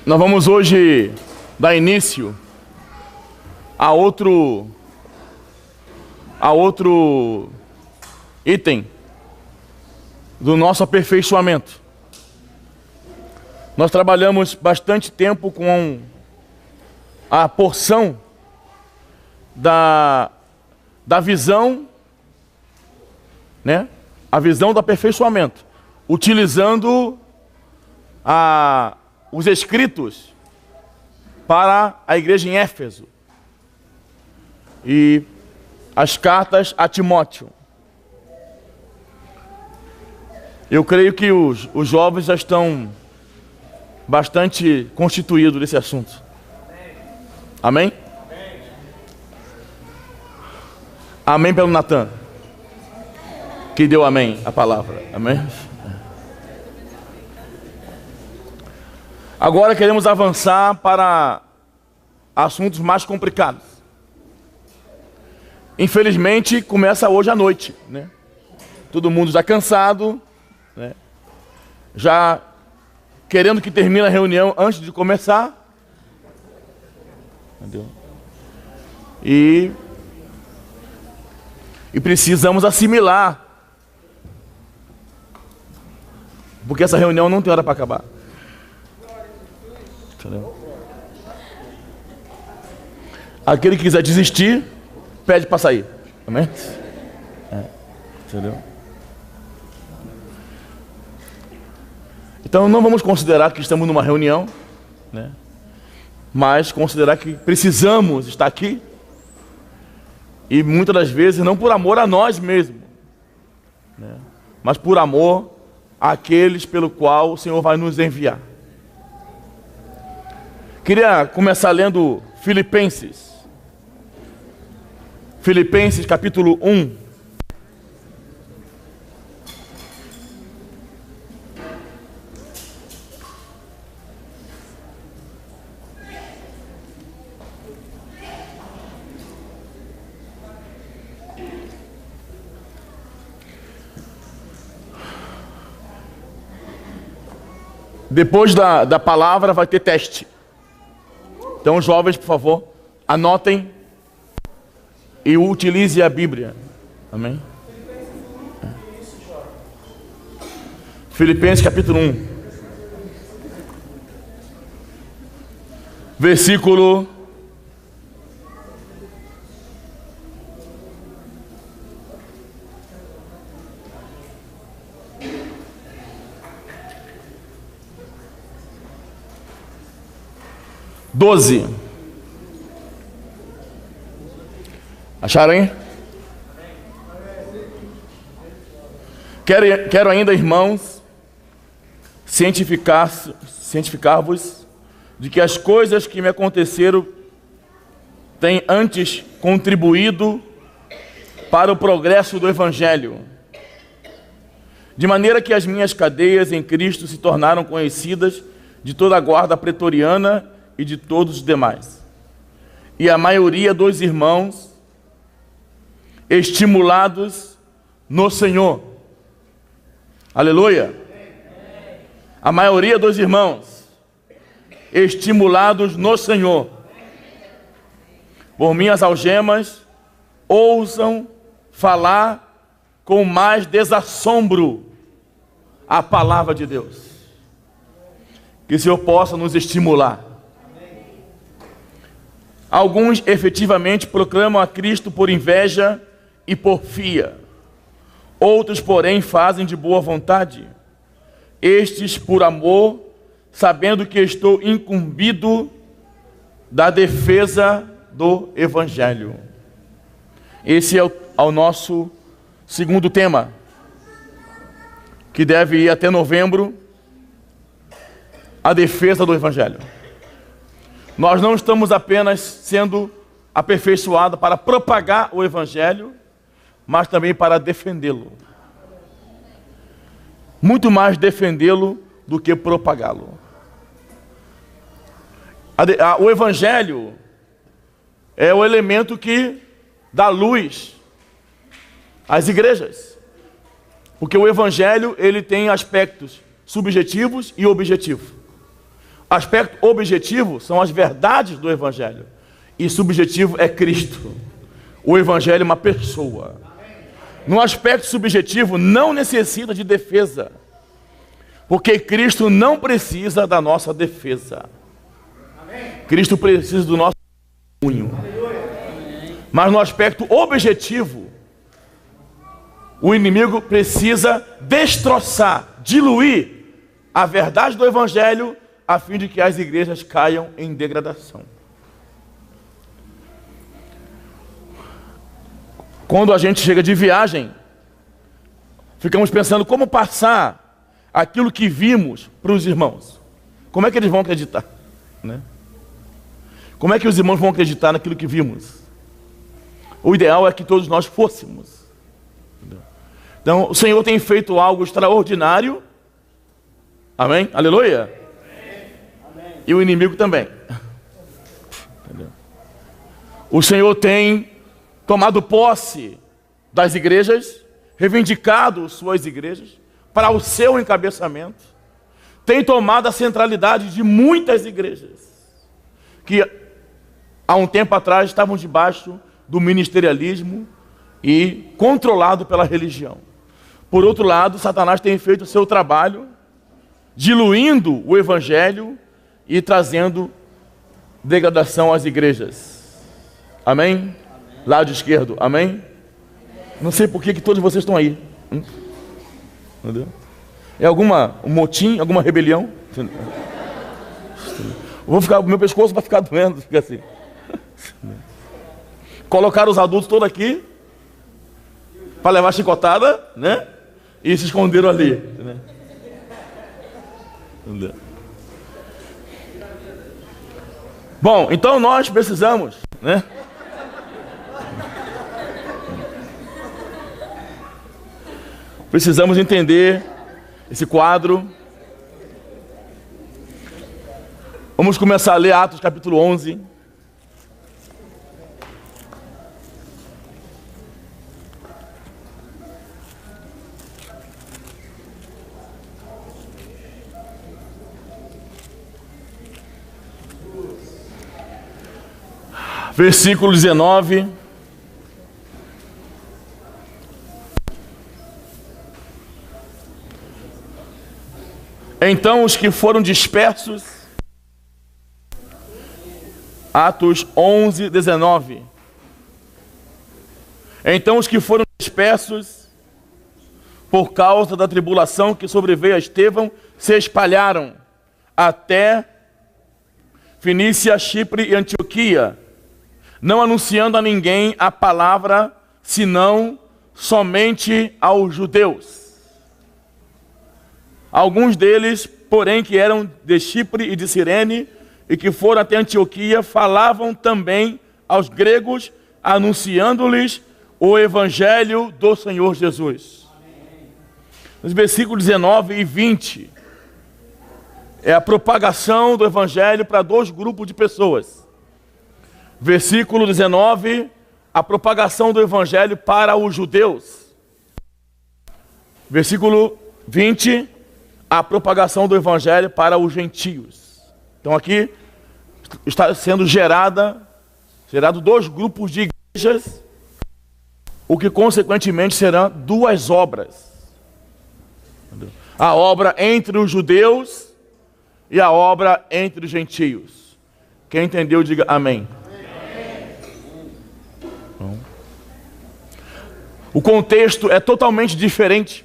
Nós vamos hoje dar início a outro item do nosso aperfeiçoamento. Nós trabalhamos bastante tempo com a porção da visão, né? A visão do aperfeiçoamento, utilizando os escritos para a igreja em Éfeso e as cartas a Timóteo. Eu creio que os jovens já estão bastante constituídos nesse assunto. Amém? Amém pelo Natan, que deu amém a palavra. Amém? Agora queremos avançar para assuntos mais complicados. Infelizmente, começa hoje à noite, né? Todo mundo já cansado, né? Já querendo que termine a reunião antes de começar. Entendeu? E precisamos assimilar, porque essa reunião não tem hora para acabar. Entendeu? Aquele que quiser desistir, pede para sair. Amém? Entendeu? Então não vamos considerar que estamos numa reunião, né? Mas considerar que precisamos estar aqui, e muitas das vezes não por amor a nós mesmos, né? Mas por amor àqueles pelo qual o Senhor vai nos enviar. Queria começar lendo Filipenses capítulo 1. Depois da palavra vai ter teste. Então, jovens, por favor, anotem e utilize a Bíblia. Amém? Filipenses capítulo 1. Versículo 12. Acharam aí? Quero ainda, irmãos, cientificar-vos de que as coisas que me aconteceram têm antes contribuído para o progresso do Evangelho, de maneira que as minhas cadeias em Cristo se tornaram conhecidas de toda a guarda pretoriana e de todos os demais. E a maioria dos irmãos, estimulados no Senhor. Aleluia! A maioria dos irmãos, estimulados no Senhor, por minhas algemas, ousam falar com mais desassombro a palavra de Deus. Que o Senhor possa nos estimular. Alguns efetivamente proclamam a Cristo por inveja e porfia. Outros, porém, fazem de boa vontade. Estes por amor, sabendo que estou incumbido da defesa do Evangelho. Esse é o nosso segundo tema, que deve ir até novembro, a defesa do Evangelho. Nós não estamos apenas sendo aperfeiçoados para propagar o Evangelho, mas também para defendê-lo. Muito mais defendê-lo do que propagá-lo. O Evangelho é o elemento que dá luz às igrejas. Porque o Evangelho, ele tem aspectos subjetivos e objetivos. Aspecto objetivo são as verdades do Evangelho. E subjetivo é Cristo. O Evangelho é uma pessoa. No aspecto subjetivo, não necessita de defesa. Porque Cristo não precisa da nossa defesa. Cristo precisa do nosso testemunho. Mas no aspecto objetivo, o inimigo precisa destroçar, diluir a verdade do Evangelho, a fim de que as igrejas caiam em degradação. Quando a gente chega de viagem, ficamos pensando como passar aquilo que vimos para os irmãos. Como é que eles vão acreditar, né? Como é que os irmãos vão acreditar naquilo que vimos? O ideal é que todos nós fôssemos. Então, o Senhor tem feito algo extraordinário. Amém? Aleluia? Amém. E o inimigo também. Entendeu? O Senhor tem tomado posse das igrejas, reivindicado suas igrejas para o seu encabeçamento. Tem tomado a centralidade de muitas igrejas que há um tempo atrás estavam debaixo do ministerialismo e controlado pela religião. Por outro lado, Satanás tem feito o seu trabalho, diluindo o Evangelho e trazendo degradação às igrejas. Amém? Amém. Lado esquerdo, amém? Não sei por que todos vocês estão aí. Entendeu? É alguma motim, alguma rebelião? O meu pescoço vai ficar doendo, fica assim. Colocaram os adultos todos aqui para levar chicotada, né? E se esconderam ali, né? Entendeu? Bom, então nós precisamos, né? Precisamos entender esse quadro. Vamos começar a ler Atos capítulo 11. Versículo 19. Então os que foram dispersos, Atos 11, 19. Então os que foram dispersos, por causa da tribulação que sobreveio a Estevão, se espalharam até Fenícia, Chipre e Antioquia, não anunciando a ninguém a palavra, senão somente aos judeus. Alguns deles, porém, que eram de Chipre e de Cirene, e que foram até Antioquia, falavam também aos gregos, anunciando-lhes o evangelho do Senhor Jesus. Nos versículos 19 e 20, é a propagação do evangelho para dois grupos de pessoas. Versículo 19, a propagação do evangelho para os judeus. Versículo 20, a propagação do evangelho para os gentios. Então aqui está sendo gerado dois grupos de igrejas, o que consequentemente serão duas obras. A obra entre os judeus e a obra entre os gentios. Quem entendeu, diga amém. Amém. O contexto é totalmente diferente,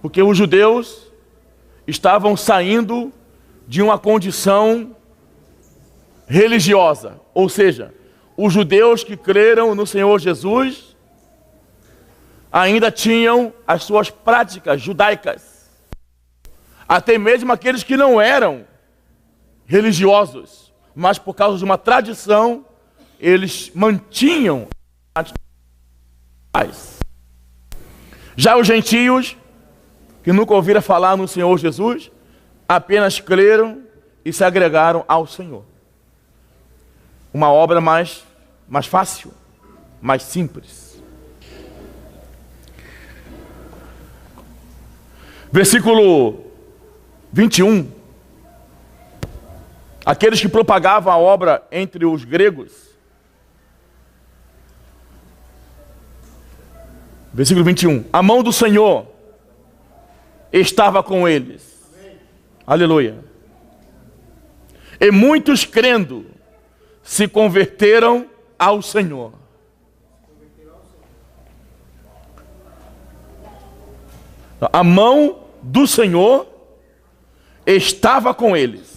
porque os judeus estavam saindo de uma condição religiosa, ou seja, os judeus que creram no Senhor Jesus ainda tinham as suas práticas judaicas, até mesmo aqueles que não eram religiosos, mas por causa de uma tradição, eles mantinham as práticas. Já os gentios, que nunca ouviram falar no Senhor Jesus, apenas creram e se agregaram ao Senhor. Uma obra mais fácil, mais simples. Versículo 21. aqueles que propagavam a obra entre os gregos. Versículo 21. A mão do Senhor estava com eles. Aleluia. E muitos crendo se converteram ao Senhor. A mão do Senhor estava com eles.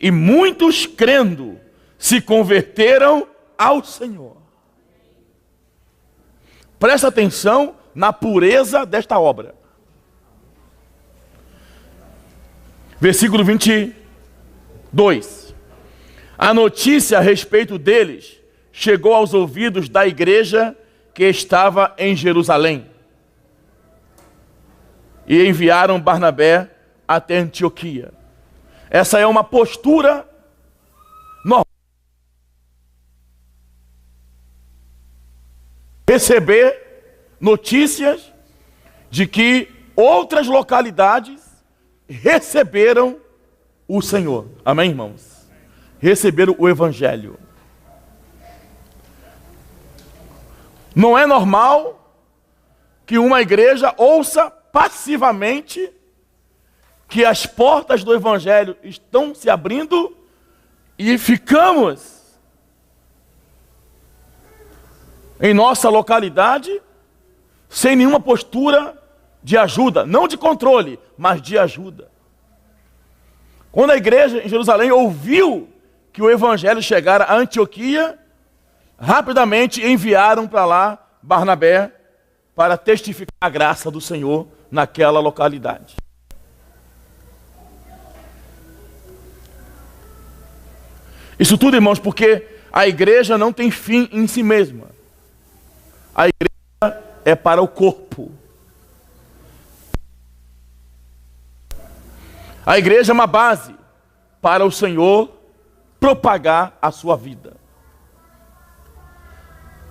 E muitos crendo se converteram ao Senhor. Presta atenção na pureza desta obra. Versículo 22. A notícia a respeito deles chegou aos ouvidos da igreja que estava em Jerusalém. E enviaram Barnabé até Antioquia. Essa é uma postura normal. Receber notícias de que outras localidades receberam o Senhor. Amém, irmãos? Receberam o Evangelho. Não é normal que uma igreja ouça passivamente que as portas do Evangelho estão se abrindo e ficamos em nossa localidade sem nenhuma postura de ajuda, não de controle, mas de ajuda. Quando a igreja em Jerusalém ouviu que o Evangelho chegara a Antioquia, rapidamente enviaram para lá Barnabé para testificar a graça do Senhor naquela localidade. Isso tudo, irmãos, porque a igreja não tem fim em si mesma. A igreja é para o corpo. A igreja é uma base para o Senhor propagar a sua vida.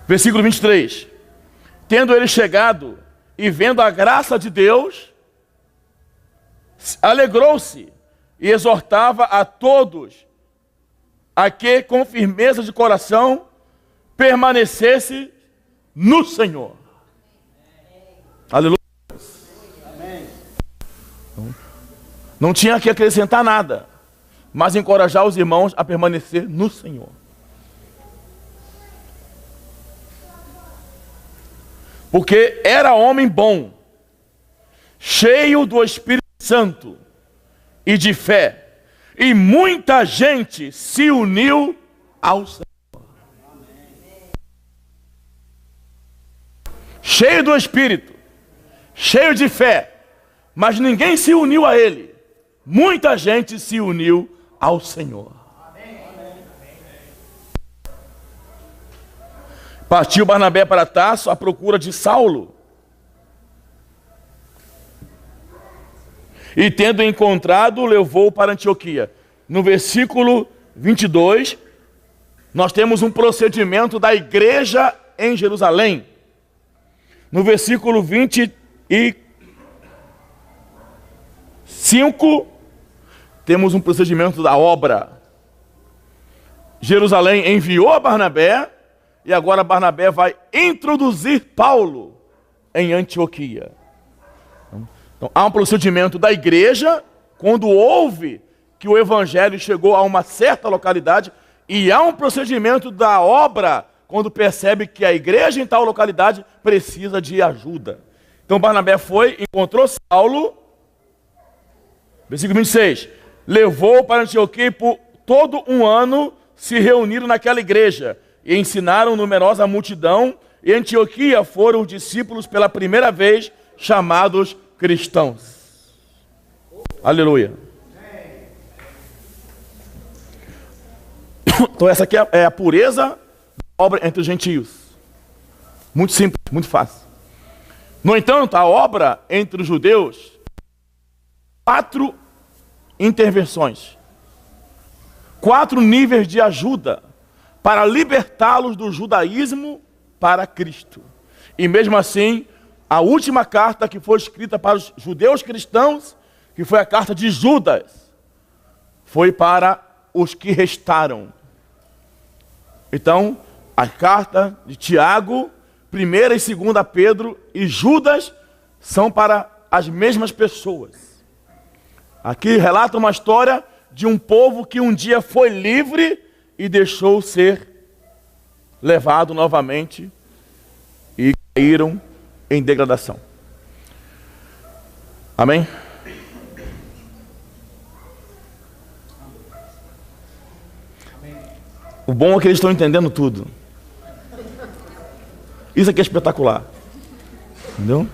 Versículo 23. Tendo ele chegado e vendo a graça de Deus, alegrou-se e exortava a todos a que, com firmeza de coração, permanecesse no Senhor. Aleluia. Não tinha que acrescentar nada, mas encorajar os irmãos a permanecer no Senhor. Porque era homem bom, cheio do Espírito Santo e de fé, e muita gente se uniu ao Senhor. Cheio do Espírito, cheio de fé, mas ninguém se uniu a ele. Muita gente se uniu ao Senhor. Partiu Barnabé para Tarso à procura de Saulo. E tendo encontrado, levou para Antioquia. No versículo 22, nós temos um procedimento da igreja em Jerusalém. No versículo 25, temos um procedimento da obra. Jerusalém enviou a Barnabé, e agora Barnabé vai introduzir Paulo em Antioquia. Então, há um procedimento da igreja, quando ouve que o evangelho chegou a uma certa localidade, e há um procedimento da obra, quando percebe que a igreja em tal localidade precisa de ajuda. Então Barnabé foi, encontrou Saulo, versículo 26, levou para Antioquia e por todo um ano se reuniram naquela igreja, e ensinaram numerosa multidão, e em Antioquia foram os discípulos pela primeira vez chamados cristãos. Aleluia. Então essa aqui é a pureza da obra entre os gentios. Muito simples, muito fácil. No entanto, a obra entre os judeus, 4 intervenções, 4 níveis de ajuda para libertá-los do judaísmo para Cristo. E mesmo assim, a última carta que foi escrita para os judeus cristãos, que foi a carta de Judas, foi para os que restaram. Então, a carta de Tiago, 1ª e 2ª Pedro e Judas são para as mesmas pessoas. Aqui relata uma história de um povo que um dia foi livre e deixou ser levado novamente e caíram em degradação. Amém? O bom é que eles estão entendendo tudo. Isso aqui é espetacular. Entendeu?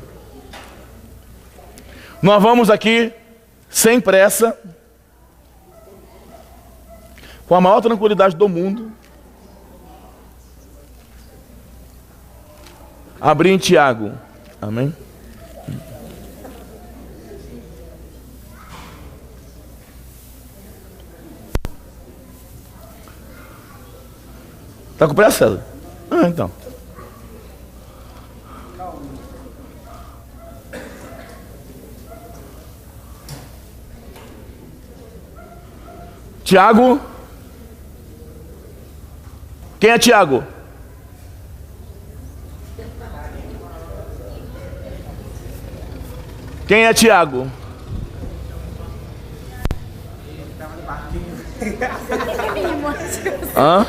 Nós vamos aqui, sem pressa, com a maior tranquilidade do mundo, abrir em Tiago. Amém? Tá com pressa? Então. Tiago. Quem é Tiago? Quem é Tiago? Hã?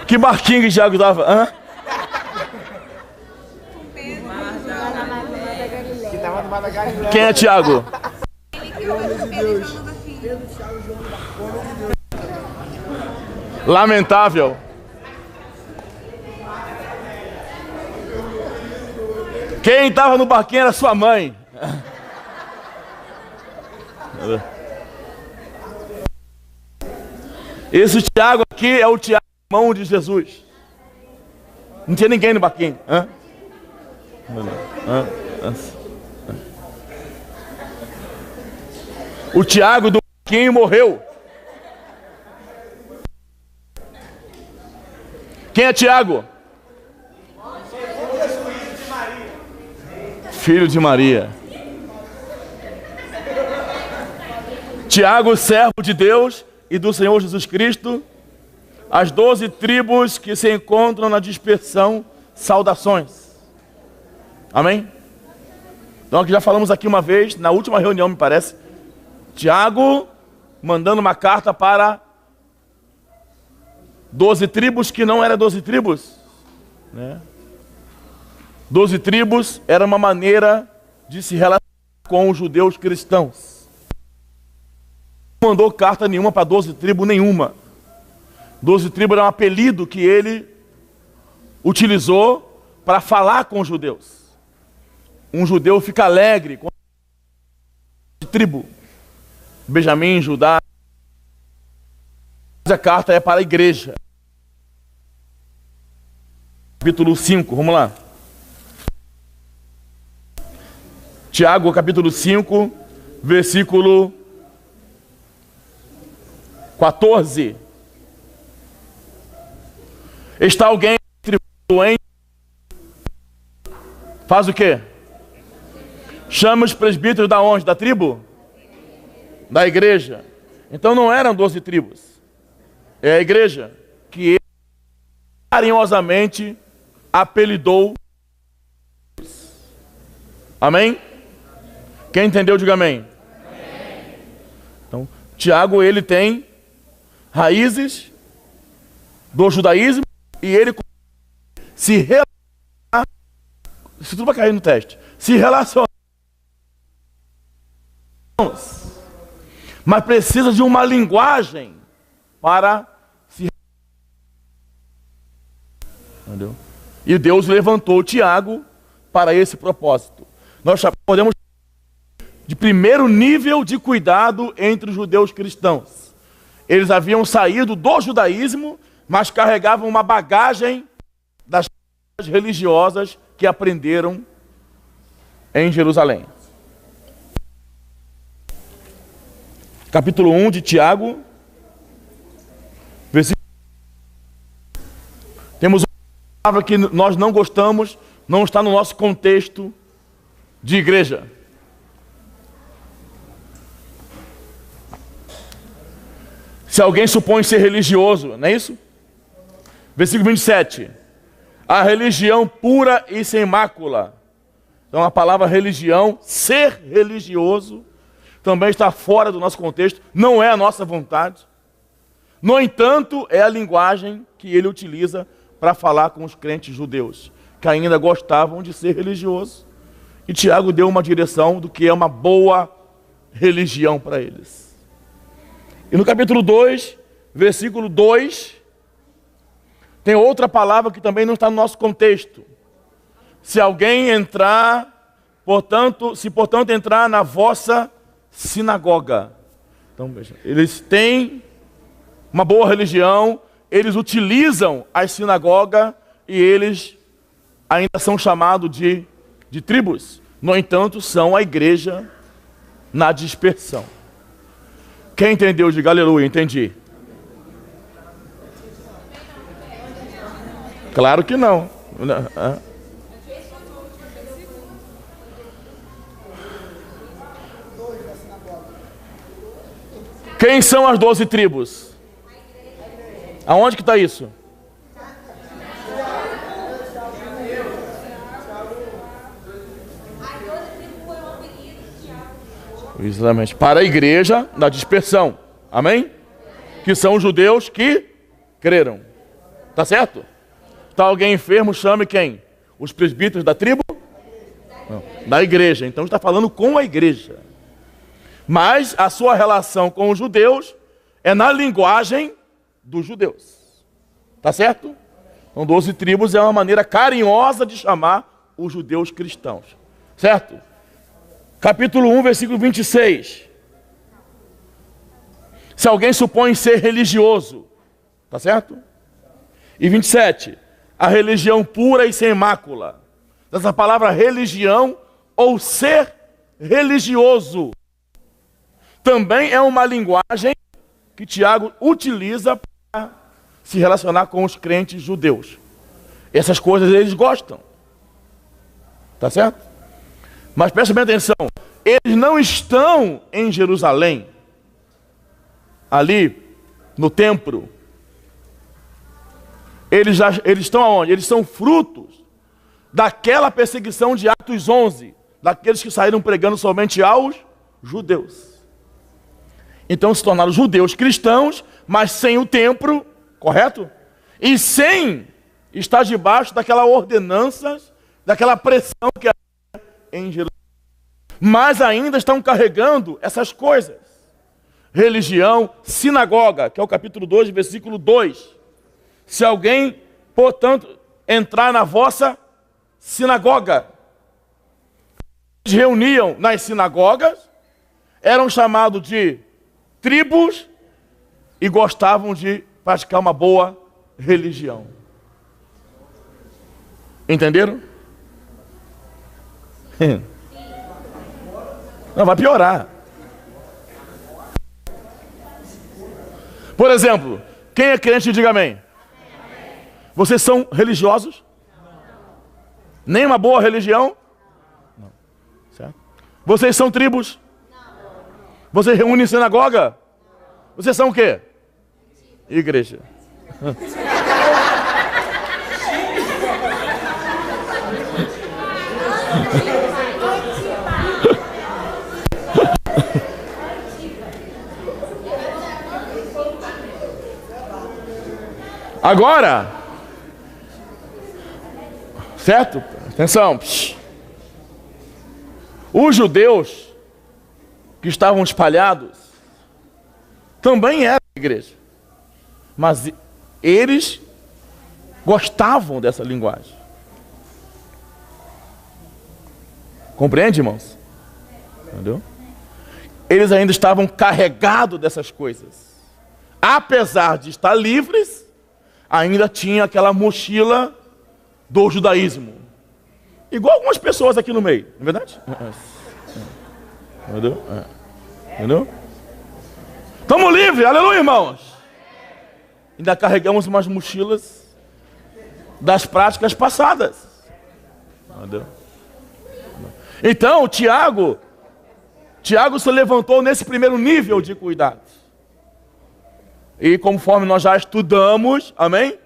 Que barquinho que Tiago estava? Hã? Quem é Tiago? Lamentável. Quem estava no barquinho era sua mãe. Esse Tiago aqui é o Tiago, irmão de Jesus. Não tinha ninguém no barquinho. Hã? O Tiago do barquinho morreu. Quem é Tiago? Filho de Maria. Tiago, servo de Deus e do Senhor Jesus Cristo, as 12 tribos que se encontram na dispersão, saudações. Amém? Então, que já falamos aqui uma vez, na última reunião, me parece, Tiago mandando uma carta para 12 tribos que não eram 12 tribos, né? 12 tribos era uma maneira de se relacionar com os judeus cristãos. Não mandou carta nenhuma para 12 tribos nenhuma. 12 tribos era um apelido que ele utilizou para falar com os judeus. Um judeu fica alegre com a tribo. Benjamim, Judá. A carta é para a igreja. Capítulo 5, vamos lá. Tiago, capítulo 5, versículo 14. Está alguém doente? Faz o quê? Chama os presbíteros da onde? Da tribo? Da igreja. Então não eram 12 tribos. É a igreja que ele carinhosamente apelidou. Amém? Quem entendeu, diga amém. Então, Tiago, ele tem raízes do judaísmo e ele se relaciona, isso tudo vai cair no teste, se relaciona, mas precisa de uma linguagem para se, entendeu? E Deus levantou Tiago para esse propósito. Nós podemos de primeiro nível de cuidado entre os judeus cristãos. Eles haviam saído do judaísmo, mas carregavam uma bagagem das religiosas que aprenderam em Jerusalém. Capítulo 1 de Tiago, versículo. Temos uma palavra que nós não gostamos, não está no nosso contexto de igreja. Se alguém supõe ser religioso, não é isso? Versículo 27. A religião pura e sem mácula. Então a palavra religião, ser religioso, também está fora do nosso contexto, não é a nossa vontade. No entanto, é a linguagem que ele utiliza para falar com os crentes judeus, que ainda gostavam de ser religiosos. E Tiago deu uma direção do que é uma boa religião para eles. E no capítulo 2, versículo 2, tem outra palavra que também não está no nosso contexto. Se alguém entrar, portanto entrar na vossa sinagoga. Então, veja, eles têm uma boa religião, eles utilizam as sinagogas e eles ainda são chamados de tribos. No entanto, são a igreja na dispersão. Quem entendeu, diga aleluia, entendi. Claro que não. Quem são as 12 tribos? Aonde que está isso? Exatamente. Para a igreja da dispersão. Amém? Que são os judeus que creram. Tá certo? Está alguém enfermo, chame quem? Os presbíteros da tribo? Não. Da igreja. Então está falando com a igreja. Mas a sua relação com os judeus é na linguagem dos judeus. Tá certo? Então 12 tribos é uma maneira carinhosa de chamar os judeus cristãos. Certo? Capítulo 1, versículo 26. Se alguém supõe ser religioso, tá certo? E 27. A religião pura e sem mácula. Essa palavra religião ou ser religioso também é uma linguagem que Tiago utiliza para se relacionar com os crentes judeus. Essas coisas eles gostam. Tá certo? Mas preste bem atenção, eles não estão em Jerusalém, ali no templo. Eles estão aonde? Eles são frutos daquela perseguição de Atos 11, daqueles que saíram pregando somente aos judeus. Então se tornaram judeus cristãos, mas sem o templo, correto? E sem estar debaixo daquela ordenança, daquela pressão que havia em Jerusalém. Mas ainda estão carregando essas coisas. Religião, sinagoga, que é o capítulo 2, versículo 2. Se alguém, portanto, entrar na vossa sinagoga. Eles reuniam nas sinagogas, eram chamados de tribos e gostavam de praticar uma boa religião. Entenderam? Não, vai piorar. Por exemplo, quem é crente, diga amém. Vocês são religiosos? Nem uma boa religião? Não. Certo? Vocês são tribos? Vocês reúnem em sinagoga? Vocês são o quê? Igreja. Agora, certo? Atenção. Os judeus que estavam espalhados também eram igreja, mas eles gostavam dessa linguagem. Compreende, irmãos? Entendeu? Eles ainda estavam carregados dessas coisas. Apesar de estar livres, ainda tinha aquela mochila do judaísmo. Igual algumas pessoas aqui no meio, não é verdade? Entendeu? Entendeu? Estamos livres, aleluia, irmãos. Ainda carregamos umas mochilas das práticas passadas. Entendeu? Então, Tiago se levantou nesse primeiro nível de cuidado. E conforme nós já estudamos, amém?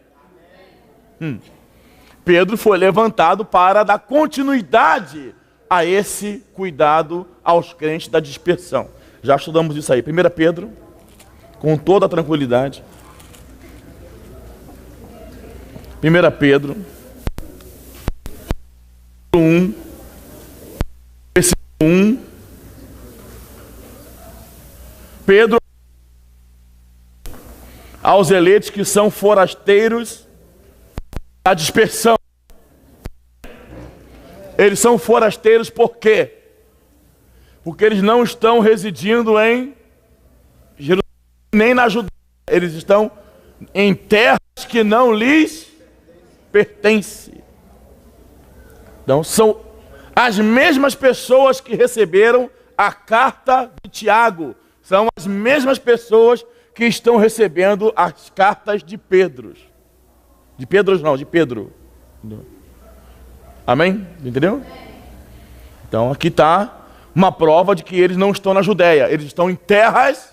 Pedro foi levantado para dar continuidade a esse cuidado aos crentes da dispersão. Já estudamos isso aí. 1 Pedro, com toda a tranquilidade. 1 Pedro 1, versículo 1. Pedro, aos eleitos que são forasteiros da dispersão. Eles são forasteiros por quê? Porque eles não estão residindo em Jerusalém nem na Judéia. Eles estão em terras que não lhes pertencem. Então são as mesmas pessoas que receberam a carta de Tiago. São as mesmas pessoas que estão recebendo as cartas de Pedro. De Pedro não, de Pedro. Amém? Entendeu? Então aqui está uma prova de que eles não estão na Judéia. Eles estão em terras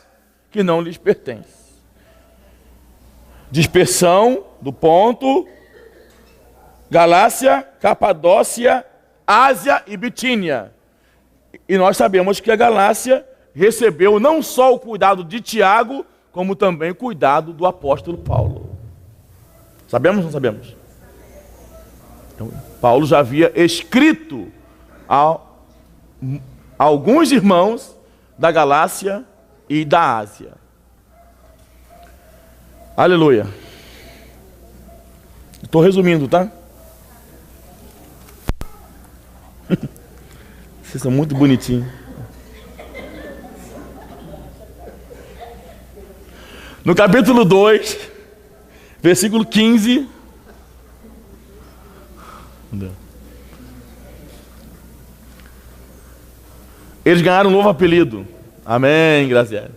que não lhes pertencem. Dispersão do ponto: Galácia, Capadócia, Ásia e Bitínia. E nós sabemos que a Galácia recebeu não só o cuidado de Tiago, como também o cuidado do apóstolo Paulo. Sabemos ou não sabemos? Então, Paulo já havia escrito a alguns irmãos da Galácia e da Ásia. Aleluia. Estou resumindo, tá? Vocês são muito bonitinhos. No capítulo 2, versículo 15. Eles ganharam um novo apelido. Amém, Graziela.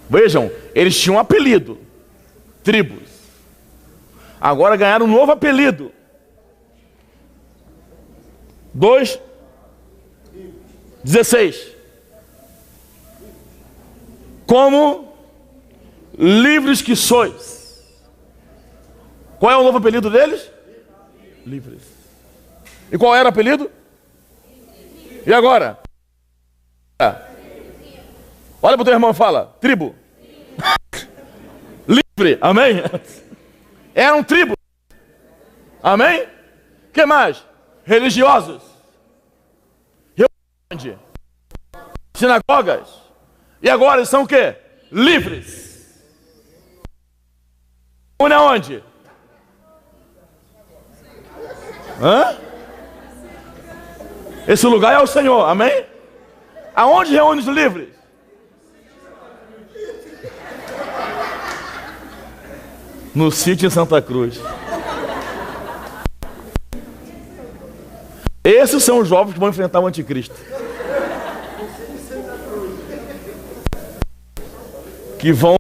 Vejam, eles tinham um apelido. Tribos. Agora ganharam um novo apelido. 2:16. Como livres que sois. Qual é o novo apelido deles? Livres. E qual era o apelido? E agora? Olha para o teu irmão e fala: tribo. Livre, amém? Eram tribos. Amém? O que mais? Religiosos. Sinagogas. E agora eles são o quê? Livres. Une aonde? Hã? Esse lugar é o Senhor, amém? Aonde reúne os livres? No sítio em Santa Cruz. Esses são os jovens que vão enfrentar o anticristo. Que vão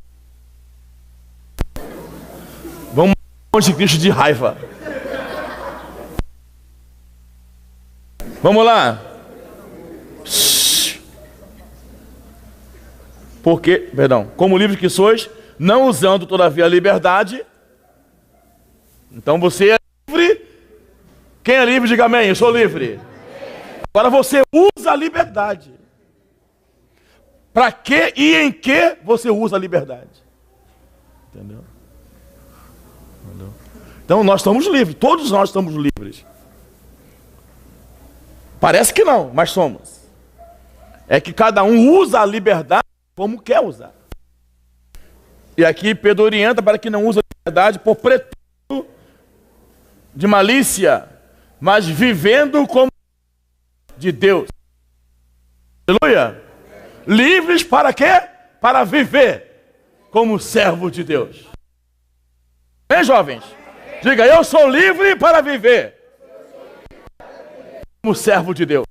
matar o anticristo de raiva. Vamos lá. Porque, perdão, como livres que sois, não usando todavia a liberdade. Então você é livre. Quem é livre, diga amém, eu sou livre. Agora você usa a liberdade. Para que e em que você usa a liberdade? Entendeu? Então nós estamos livres, todos nós estamos livres. Parece que não, mas somos. É que cada um usa a liberdade como quer usar. E aqui Pedro orienta para que não use a liberdade por pretexto de malícia, mas vivendo como de Deus. Aleluia. Livres para quê? Para viver como servo de Deus. Bem, jovens? Diga, eu sou livre para viver como servo de Deus.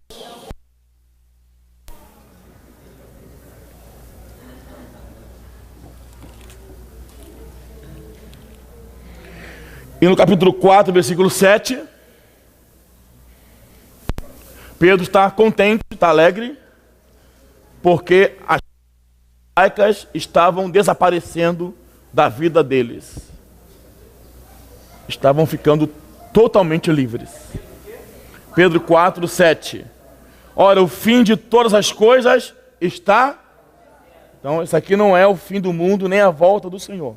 E no capítulo 4, versículo 7, Pedro está contente, está alegre, porque judaicas estavam desaparecendo da vida deles. Estavam ficando totalmente livres. Pedro 4, 7. Ora, o fim de todas as coisas está... Então, isso aqui não é o fim do mundo, nem a volta do Senhor.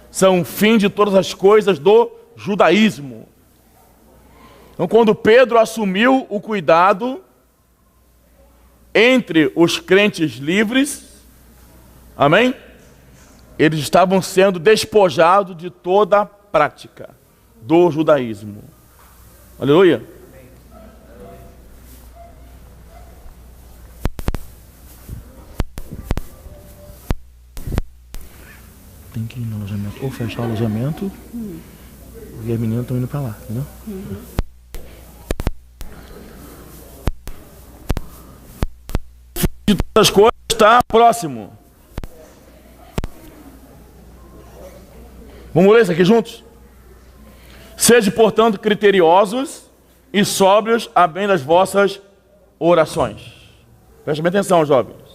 São o fim de todas as coisas do judaísmo. Então, quando Pedro assumiu o cuidado entre os crentes livres, amém? Eles estavam sendo despojados de toda a prática do judaísmo. Aleluia. Tem que ir no alojamento, ou fechar o alojamento, e as meninas estão indo para lá, entendeu? De todas as coisas está próximo. Vamos ler isso aqui juntos? Sede, portanto, criteriosos e sóbrios a bem das vossas orações. Prestem bem atenção, jovens.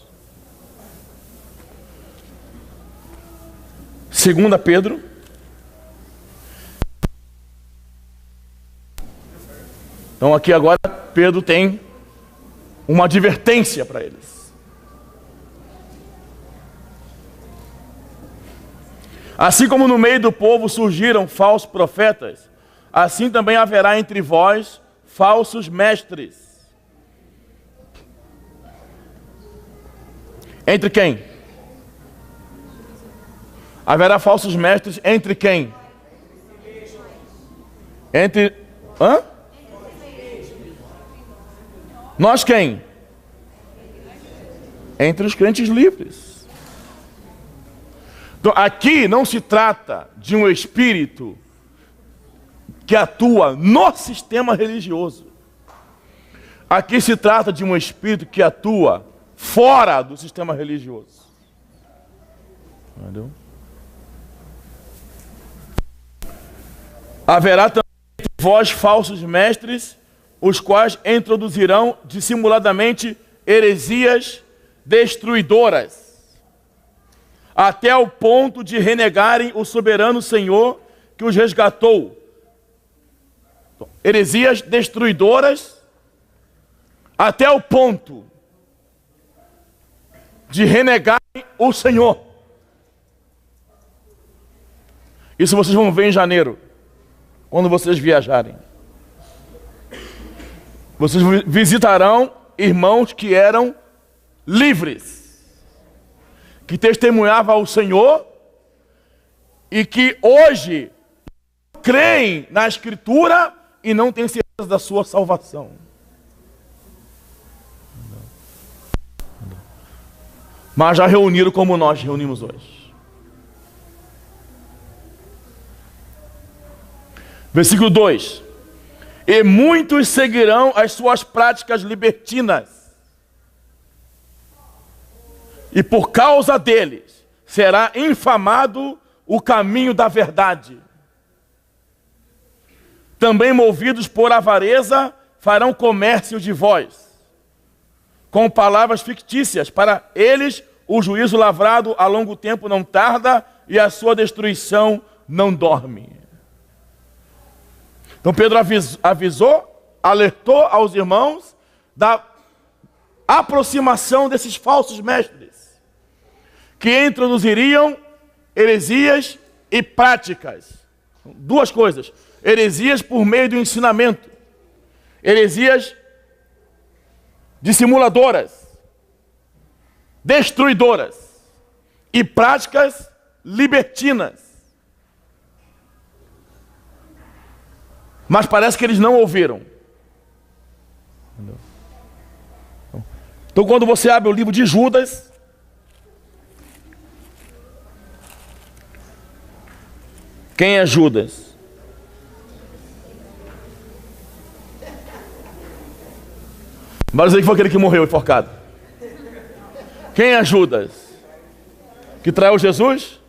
2 Pedro. Então aqui agora Pedro tem uma advertência para eles. Assim como no meio do povo surgiram falsos profetas, assim também haverá entre vós falsos mestres. Entre quem? Haverá falsos mestres entre quem? Entre... Hã? Nós quem? Entre os crentes livres. Então, aqui não se trata de um espírito que atua no sistema religioso. Aqui se trata de um espírito que atua fora do sistema religioso. Entendeu? Haverá também entre vós falsos mestres, os quais introduzirão dissimuladamente heresias destruidoras, até o ponto de renegarem o soberano Senhor que os resgatou. Heresias destruidoras, até o ponto de renegarem o Senhor. Isso vocês vão ver em janeiro, quando vocês viajarem. Vocês visitarão irmãos que eram livres, que testemunhavam ao Senhor e que hoje creem na Escritura e não têm certeza da sua salvação. Mas já reuniram como nós reunimos hoje. Versículo 2. E muitos seguirão as suas práticas libertinas, e por causa deles será infamado o caminho da verdade. Também movidos por avareza farão comércio de vós, com palavras fictícias. Para eles o juízo lavrado a longo tempo não tarda, e a sua destruição não dorme. Então Pedro avisou, alertou aos irmãos da aproximação desses falsos mestres, que introduziriam heresias e práticas. Duas coisas: heresias por meio do ensinamento, heresias dissimuladoras, destruidoras, e práticas libertinas. Mas parece que eles não ouviram. Então, quando você abre o livro de Judas, quem é Judas? Vai dizer que foi aquele que morreu enforcado. Quem é Judas? Que traiu Jesus?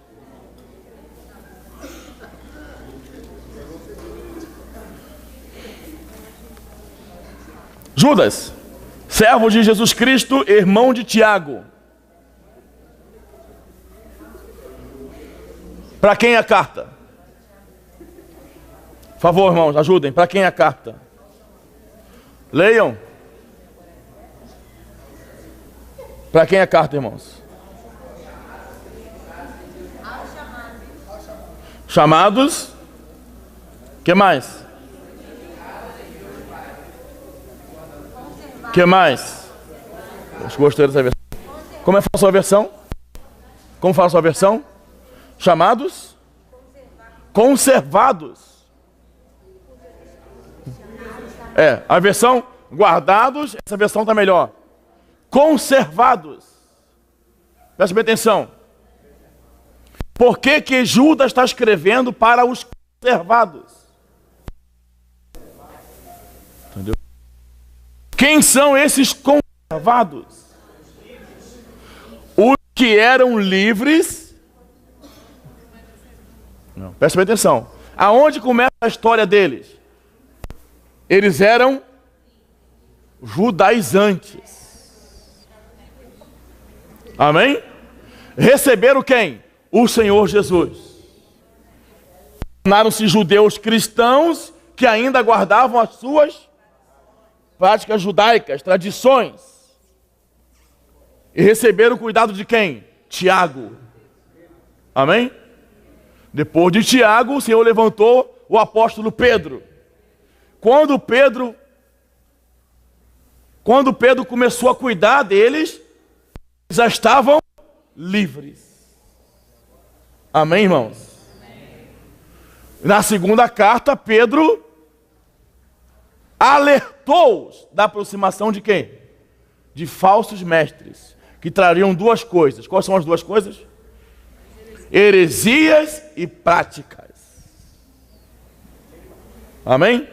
Judas, servo de Jesus Cristo, irmão de Tiago. Para quem é a carta? Por favor, irmãos, ajudem. Para quem é a carta? Leiam. Para quem é a carta, irmãos? Chamados. Que mais? Que mais? Eu gostei dessa versão. Como é que fala a sua versão? Como fala a sua versão? Chamados? Conservados. A versão guardados, essa versão está melhor. Conservados. Preste bem atenção. Por que que Judas está escrevendo para os conservados? Entendeu? Quem são esses conservados? Os que eram livres. Não, preste bem atenção. Aonde começa a história deles? Eles eram judaizantes. Amém? Receberam quem? O Senhor Jesus. Tornaram-se judeus cristãos que ainda guardavam as suas práticas judaicas, tradições. E receberam o cuidado de quem? Tiago. Amém? Depois de Tiago, o Senhor levantou o apóstolo Pedro. Quando Pedro começou a cuidar deles, eles já estavam livres. Amém, irmãos? Amém. Na segunda carta, Pedro alertou-os da aproximação de quem? De falsos mestres, que trariam duas coisas. Quais são as duas coisas? Heresias e práticas. Amém?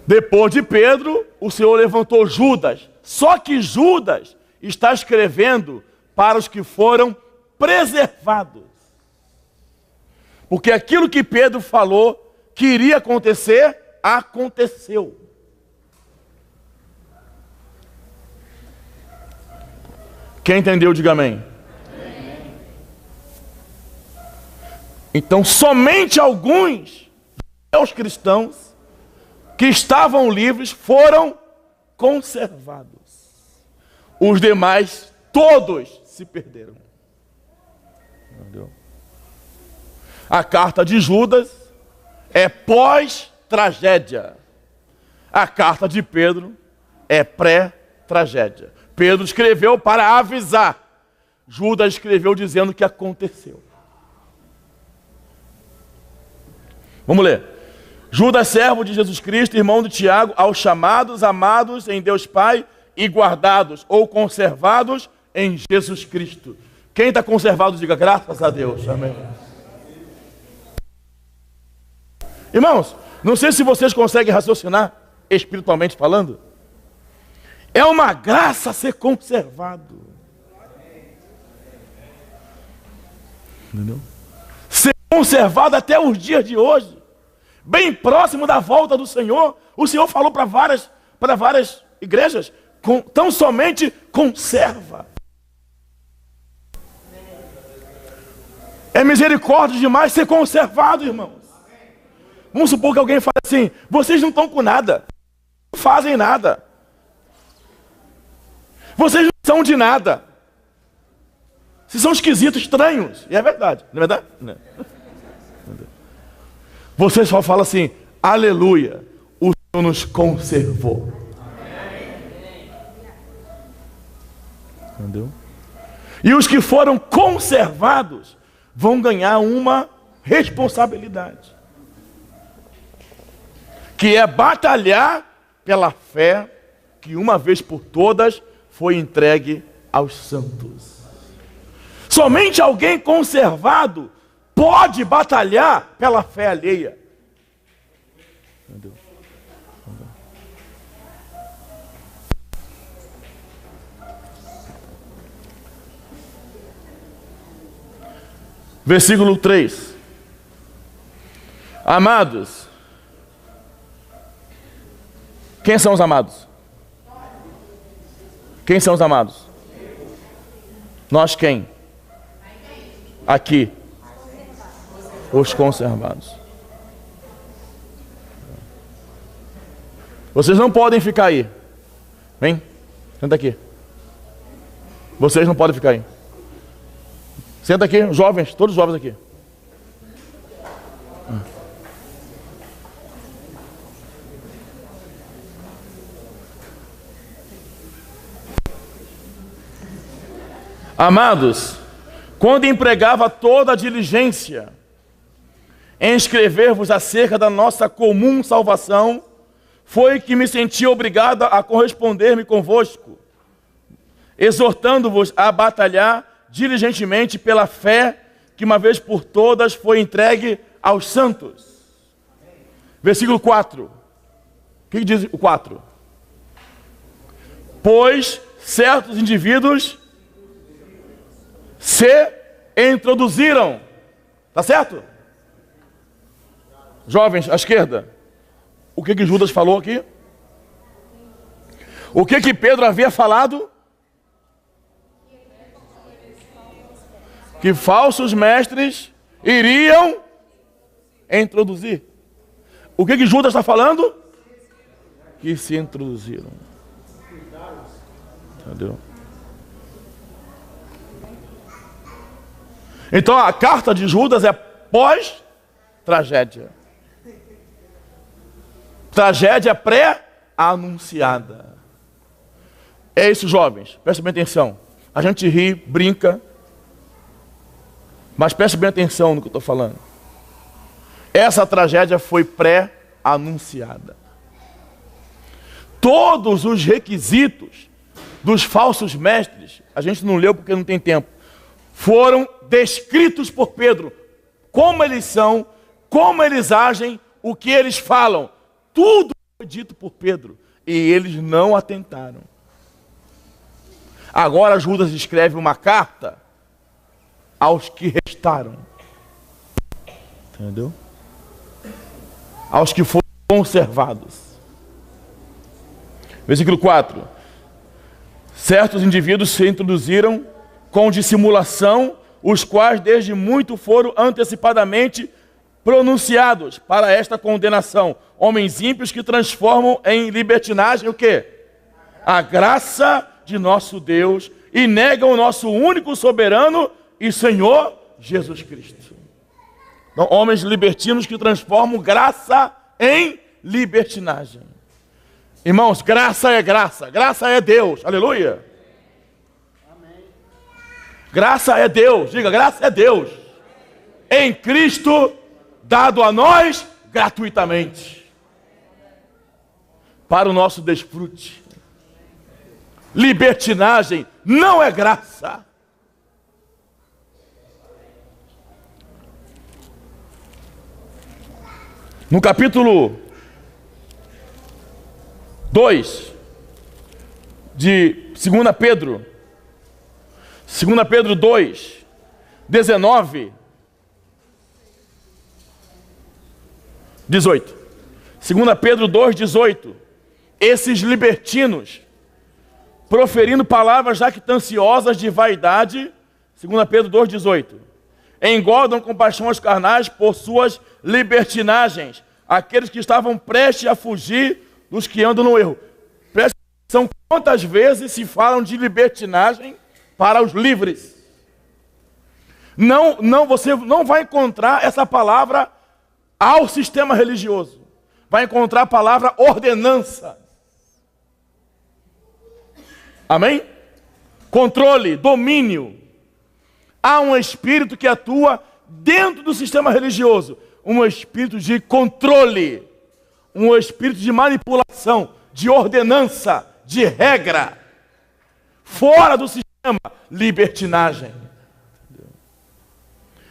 Depois de Pedro, o Senhor levantou Judas. Só que Judas está escrevendo para os que foram preservados. Porque aquilo que Pedro falou que iria acontecer, aconteceu. Quem entendeu, diga amém. Então, somente alguns judeus cristãos que estavam livres foram conservados. Os demais, todos, se perderam. Entendeu? A carta de Judas é pós-tragédia. A carta de Pedro é pré-tragédia. Pedro escreveu para avisar. Judas escreveu dizendo que aconteceu. Vamos ler. Judas, servo de Jesus Cristo, irmão de Tiago, aos chamados, amados em Deus Pai e guardados ou conservados em Jesus Cristo. Quem está conservado, diga graças a Deus. Amém. Irmãos, não sei se vocês conseguem raciocinar, espiritualmente falando. É uma graça ser conservado. Entendeu? Ser conservado até os dias de hoje. Bem próximo da volta do Senhor. O Senhor falou para várias igrejas, tão somente conserva. É misericórdia demais ser conservado, irmãos. Vamos supor que alguém fale assim: vocês não estão com nada, não fazem nada, vocês não são de nada, vocês são esquisitos, estranhos. E é verdade, não é verdade? Não. Vocês só falam assim: aleluia, o Senhor nos conservou. Entendeu? E os que foram conservados vão ganhar uma responsabilidade, que é batalhar pela fé que uma vez por todas foi entregue aos santos. Somente alguém conservado pode batalhar pela fé alheia. Entendeu? Versículo 3. Amados, quem são os amados? Quem são os amados? Nós quem? Aqui. os conservados. Vocês não podem ficar aí. Vem, senta aqui. Vocês não podem ficar aí. Senta aqui, jovens, todos jovens aqui. Amados, quando empregava toda a diligência em escrever-vos acerca da nossa comum salvação, foi que me senti obrigado a corresponder-me convosco, exortando-vos a batalhar diligentemente pela fé que uma vez por todas foi entregue aos santos. Versículo 4. O que diz o 4? Pois certos indivíduos se introduziram. Tá certo? Jovens, à esquerda. O que Judas falou aqui? O que Pedro havia falado? Que falsos mestres iriam introduzir. O que Judas está falando? Que se introduziram. Entendeu? Então a carta de Judas é pós-tragédia. Tragédia pré-anunciada. É isso, jovens. Presta bem atenção. A gente ri, brinca. Mas preste bem atenção no que eu estou falando. Essa tragédia foi pré-anunciada. Todos os requisitos dos falsos mestres, a gente não leu porque não tem tempo, foram descritos por Pedro. Como eles são, como eles agem, o que eles falam. Tudo foi dito por Pedro. E eles não atentaram. Agora Judas escreve uma carta aos que restaram. Entendeu? Aos que foram conservados. Versículo 4. Certos indivíduos se introduziram com dissimulação, os quais desde muito foram antecipadamente pronunciados para esta condenação. Homens ímpios que transformam em libertinagem o quê? A graça de nosso Deus e negam o nosso único soberano e Senhor Jesus Cristo. Então, homens libertinos que transformam graça em libertinagem. Irmãos, graça é graça. Graça é Deus. Aleluia. Amém. Graça é Deus. Diga, graça é Deus. Em Cristo, dado a nós gratuitamente. Para o nosso desfrute. Libertinagem não é graça. No capítulo 2 de 2 Pedro, 2 Pedro 2, 19, 18. 2 Pedro 2, 18. Esses libertinos, proferindo palavras jactanciosas de vaidade, 2 Pedro 2, 18. Engordam com paixão os carnais por suas libertinagens, aqueles que estavam prestes a fugir dos que andam no erro. Presta atenção quantas vezes se falam de libertinagem para os livres. Você não vai encontrar essa palavra ao sistema religioso. Vai encontrar a palavra ordenança. Amém? Controle, domínio. Há um espírito que atua dentro do sistema religioso. Um espírito de controle. Um espírito de manipulação, de ordenança, de regra. Fora do sistema, libertinagem.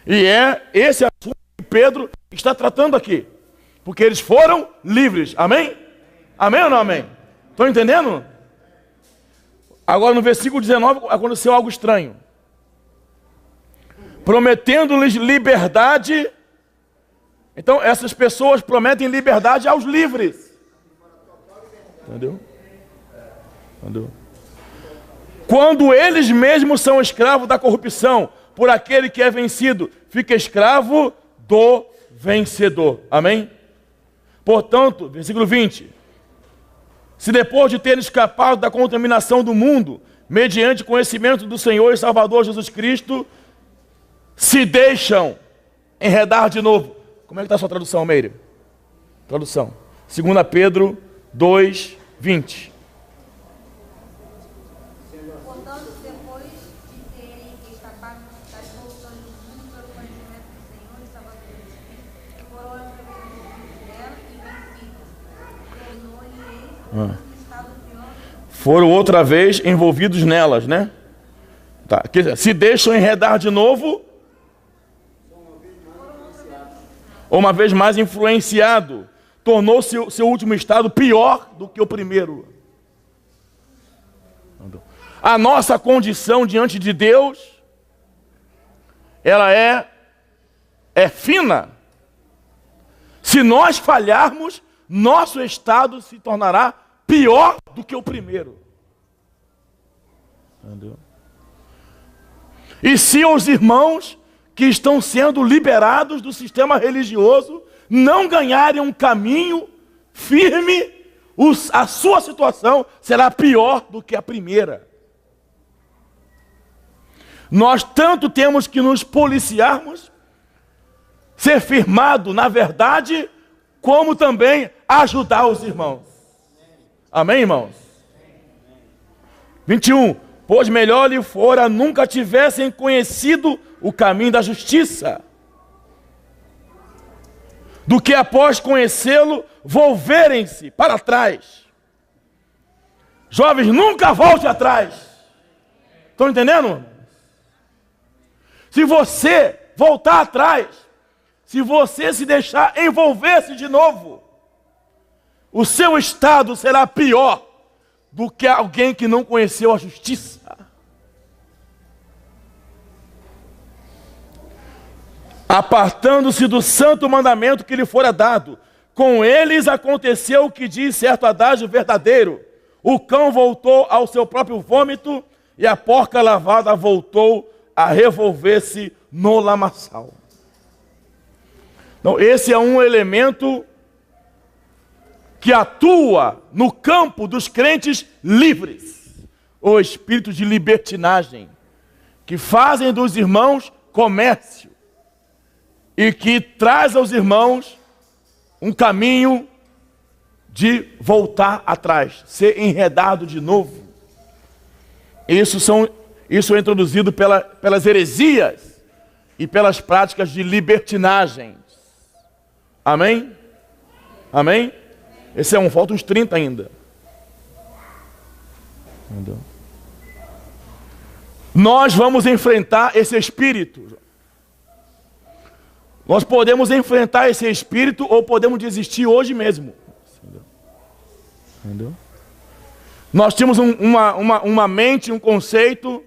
E é esse assunto que Pedro está tratando aqui. Porque eles foram livres. Amém? Amém ou não amém? Estão entendendo? Agora no versículo 19 aconteceu algo estranho. Prometendo-lhes liberdade. Então essas pessoas prometem liberdade aos livres. Entendeu? Entendeu? Quando eles mesmos são escravos da corrupção, por aquele que é vencido, fica escravo do vencedor. Amém? Portanto, versículo 20. Se depois de terem escapado da contaminação do mundo, mediante o conhecimento do Senhor e Salvador Jesus Cristo, se deixam enredar de novo. Como é que está a sua tradução, Meire? Tradução. 2 Pedro 2, 20. Portanto, depois de terem escapado das corrupções do mundo pelo conhecimento do Senhor e Salvador Jesus Cristo, foram outra vez envolvidos nela e vencidos. Tornou-lhe eles estado pior. Foram outra vez envolvidos nelas, né? Tá. Se deixam enredar de novo, ou uma vez mais influenciado, tornou-se o seu último estado pior do que o primeiro. A nossa condição diante de Deus, ela é fina. Se nós falharmos, nosso estado se tornará pior do que o primeiro. Entendeu? E se os irmãos que estão sendo liberados do sistema religioso não ganharem um caminho firme, a sua situação será pior do que a primeira. Nós tanto temos que nos policiarmos, ser firmado na verdade, como também ajudar os irmãos. Amém, irmãos? 21. Pois melhor lhe fora nunca tivessem conhecido o caminho da justiça, do que após conhecê-lo, volverem-se para trás. Jovens, nunca volte atrás. Estão entendendo? Se você voltar atrás, se você se deixar envolver-se de novo, o seu estado será pior do que alguém que não conheceu a justiça. Apartando-se do santo mandamento que lhe fora dado, com eles aconteceu o que diz certo adágio verdadeiro: o cão voltou ao seu próprio vômito e a porca lavada voltou a revolver-se no lamaçal. Então, esse é um elemento que atua no campo dos crentes livres, o espírito de libertinagem, que fazem dos irmãos comércio e que traz aos irmãos um caminho de voltar atrás, ser enredado de novo. Isso é introduzido pelas heresias e pelas práticas de libertinagem. Amém? Amém? Esse é um, falta uns 30 ainda. Entendeu? Nós vamos enfrentar esse espírito. Nós podemos enfrentar esse espírito ou podemos desistir hoje mesmo. Entendeu? Nós temos uma mente, um conceito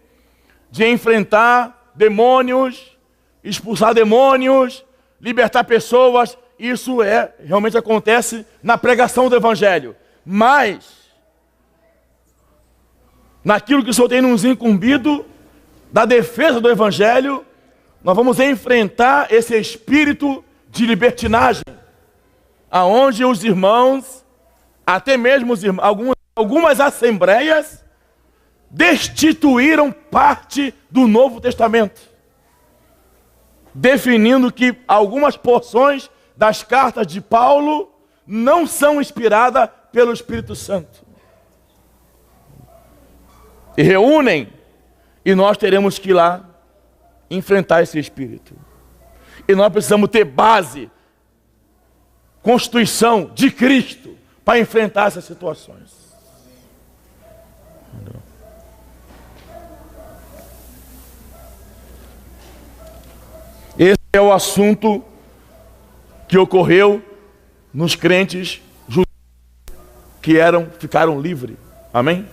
de enfrentar demônios, expulsar demônios, libertar pessoas. Isso realmente acontece na pregação do Evangelho. Mas, naquilo que o Senhor tem nos incumbido, da defesa do Evangelho, nós vamos enfrentar esse espírito de libertinagem, aonde os irmãos, até mesmo os irmãos, algumas assembleias, destituíram parte do Novo Testamento, definindo que algumas porções das cartas de Paulo não são inspiradas pelo Espírito Santo. E reúnem, e nós teremos que ir lá enfrentar esse espírito. E nós precisamos ter base, constituição de Cristo para enfrentar essas situações. Esse é o assunto que ocorreu nos crentes judeus que ficaram livres. Amém?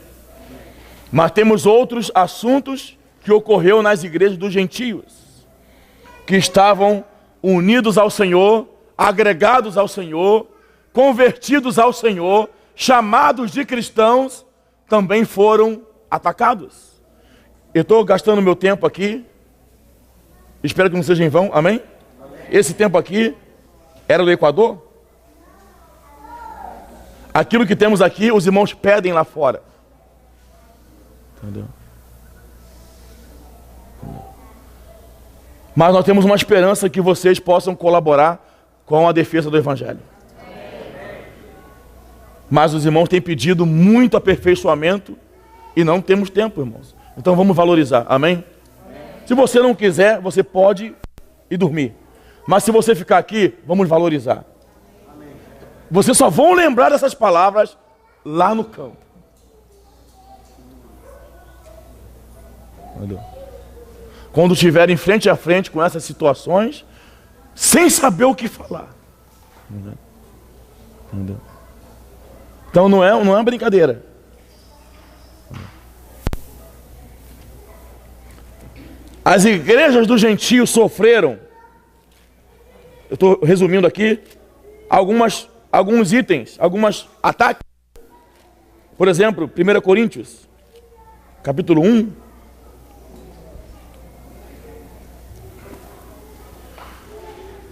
Mas temos outros assuntos que ocorreu nas igrejas dos gentios, que estavam unidos ao Senhor, agregados ao Senhor, convertidos ao Senhor, chamados de cristãos, também foram atacados. Eu estou gastando meu tempo aqui, espero que não seja em vão, amém? Esse tempo aqui era do Equador? Aquilo que temos aqui, os irmãos pedem lá fora. Entendeu? Mas nós temos uma esperança que vocês possam colaborar com a defesa do Evangelho. Mas os irmãos têm pedido muito aperfeiçoamento e não temos tempo, irmãos. Então vamos valorizar, amém? Se você não quiser, você pode ir dormir. Mas se você ficar aqui, vamos valorizar. Vocês só vão lembrar dessas palavras lá no campo. Entendeu? Quando estiverem frente a frente com essas situações, sem saber o que falar. Entendeu? Então não é uma brincadeira. As igrejas dos gentios sofreram, eu estou resumindo aqui, alguns itens, alguns ataques. Por exemplo, 1 Coríntios, capítulo 1.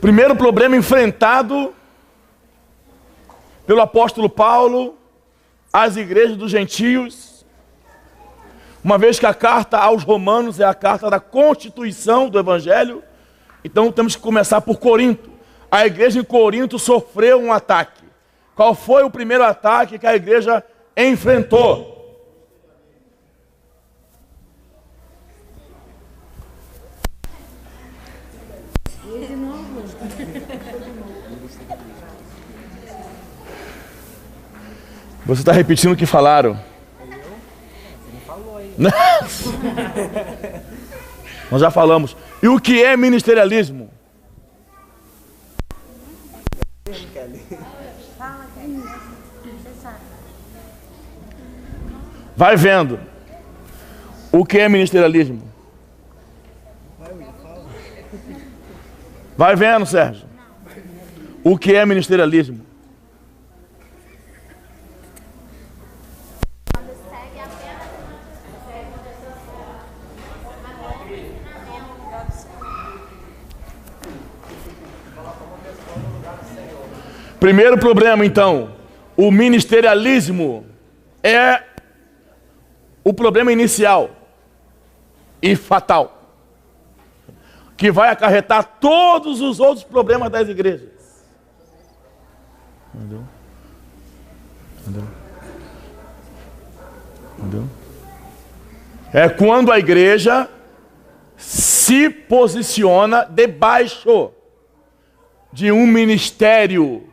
Primeiro problema enfrentado pelo apóstolo Paulo às igrejas dos gentios, uma vez que a carta aos Romanos é a carta da constituição do Evangelho, então temos que começar por Corinto. A igreja em Corinto sofreu um ataque. Qual foi o primeiro ataque que a igreja enfrentou? Você está repetindo o que falaram. Nós já falamos. E o que é ministerialismo? Vai vendo. O que é ministerialismo? Vai vendo, Sérgio. O que é ministerialismo? Primeiro problema, então, o ministerialismo é o problema inicial e fatal, que vai acarretar todos os outros problemas das igrejas. Entendeu? Entendeu? Entendeu? É quando a igreja se posiciona debaixo de um ministério.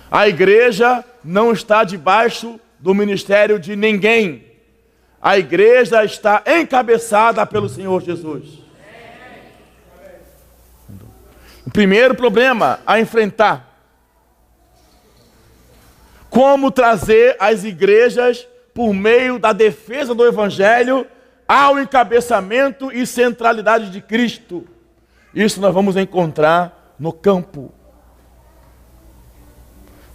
A igreja não está debaixo do ministério de ninguém. A igreja está encabeçada pelo Senhor Jesus. O primeiro problema a enfrentar: como trazer as igrejas, por meio da defesa do Evangelho, ao encabeçamento e centralidade de Cristo. Isso nós vamos encontrar no campo.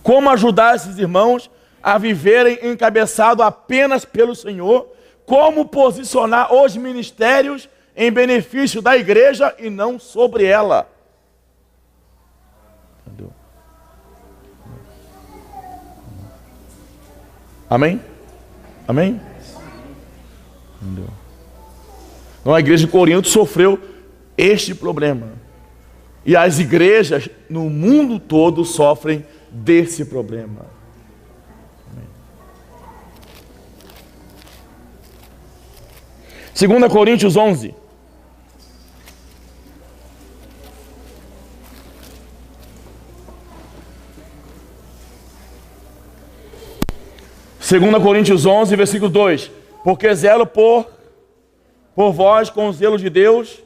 Como ajudar esses irmãos a viverem encabeçados apenas pelo Senhor? Como posicionar os ministérios em benefício da igreja e não sobre ela? Entendeu? Amém? Amém? Entendeu? Então a igreja de Corinto sofreu este problema. E as igrejas no mundo todo sofrem desse problema. Amém. 2 Coríntios 11. Segunda Coríntios 11, versículo 2. Porque zelo por vós com o zelo de Deus,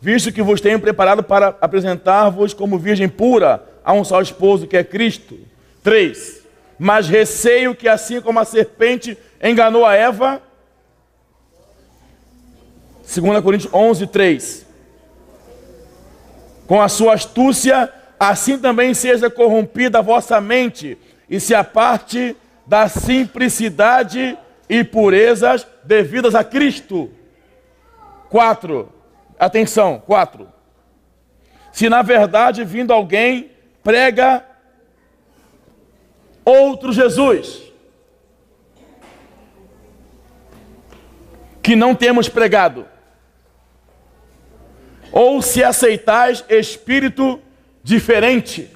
visto que vos tenho preparado para apresentar-vos como virgem pura a um só esposo, que é Cristo. 3. Mas receio que, assim como a serpente enganou a Eva, 2 Coríntios 11, 3. Com a sua astúcia, assim também seja corrompida a vossa mente, e se aparte da simplicidade e purezas devidas a Cristo. 4. Atenção, 4. Se na verdade vindo alguém prega outro Jesus, que não temos pregado, ou se aceitais espírito diferente,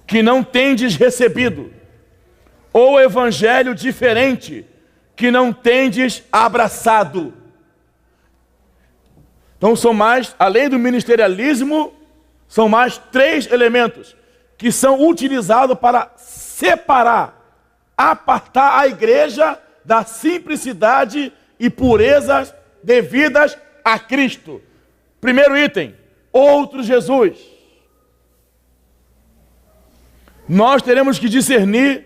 que não tendes recebido, ou evangelho diferente, que não tendes abraçado. Então são mais, além do ministerialismo, são mais 3 elementos que são utilizados para separar, apartar a igreja da simplicidade e purezas devidas a Cristo. Primeiro item, outro Jesus. Nós teremos que discernir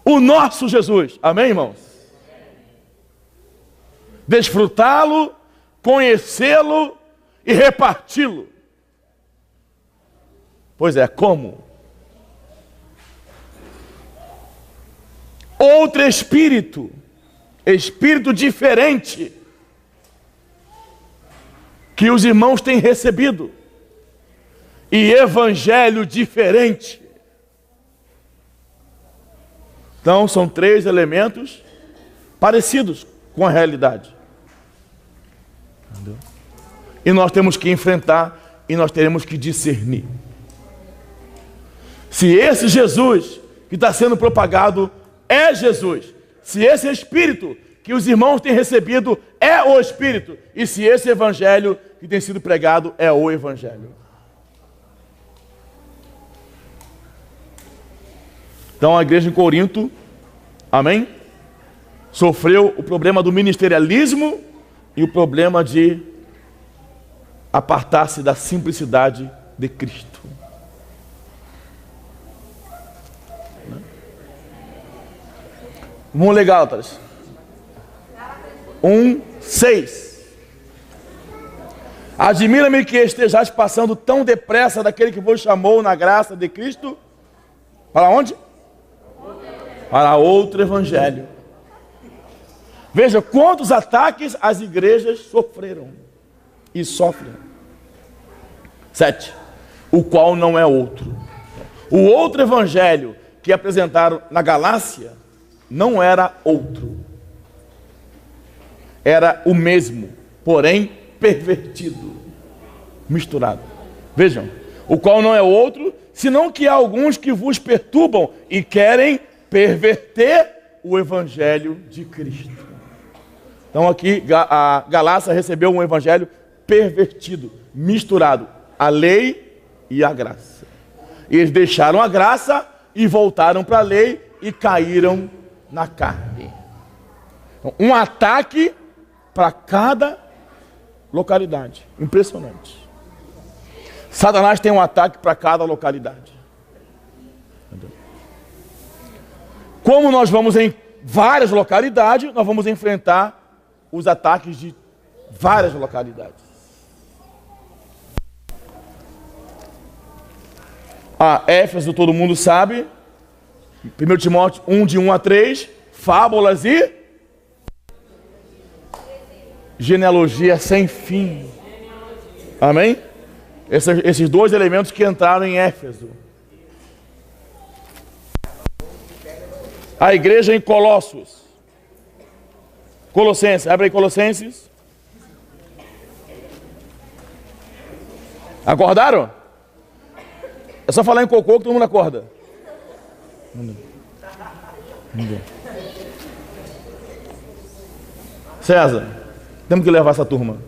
o nosso Jesus. Amém, irmãos? Desfrutá-lo, conhecê-lo e reparti-lo. Pois é, como? Outro espírito, espírito diferente, que os irmãos têm recebido, e evangelho diferente. Então, são 3 elementos parecidos com a realidade. Entendeu? E nós temos que enfrentar, e nós teremos que discernir. Se esse Jesus que está sendo propagado é Jesus, se esse Espírito que os irmãos têm recebido é o Espírito, e se esse Evangelho que tem sido pregado é o Evangelho. Então a igreja em Corinto, amém? Sofreu o problema do ministerialismo e o problema de apartar-se da simplicidade de Cristo. Vamos ler Gálatas 1:6. Admira-me que estejais passando tão depressa daquele que vos chamou na graça de Cristo. Para onde? Para outro evangelho. Veja quantos ataques as igrejas sofreram e sofrem. 7. O qual não é outro. O outro evangelho que apresentaram na Galácia não era outro. Era o mesmo, porém pervertido, misturado. Vejam, o qual não é outro, senão que há alguns que vos perturbam e querem perverter o evangelho de Cristo. Então aqui a Galácia recebeu um evangelho pervertido, misturado, a lei e a graça. Eles deixaram a graça e voltaram para a lei e caíram na carne. Então, um ataque para cada localidade. Impressionante. Satanás tem um ataque para cada localidade. Entendeu? Como nós vamos em várias localidades, nós vamos enfrentar os ataques de várias localidades. Éfeso, todo mundo sabe. 1 Timóteo 1:1-3, fábulas e genealogia sem fim. Amém? Esses 2 elementos que entraram em Éfeso. A igreja em Colossos. Colossenses, abre aí Colossenses. Acordaram? É só falar em cocô que todo mundo acorda. César, temos que levar essa turma.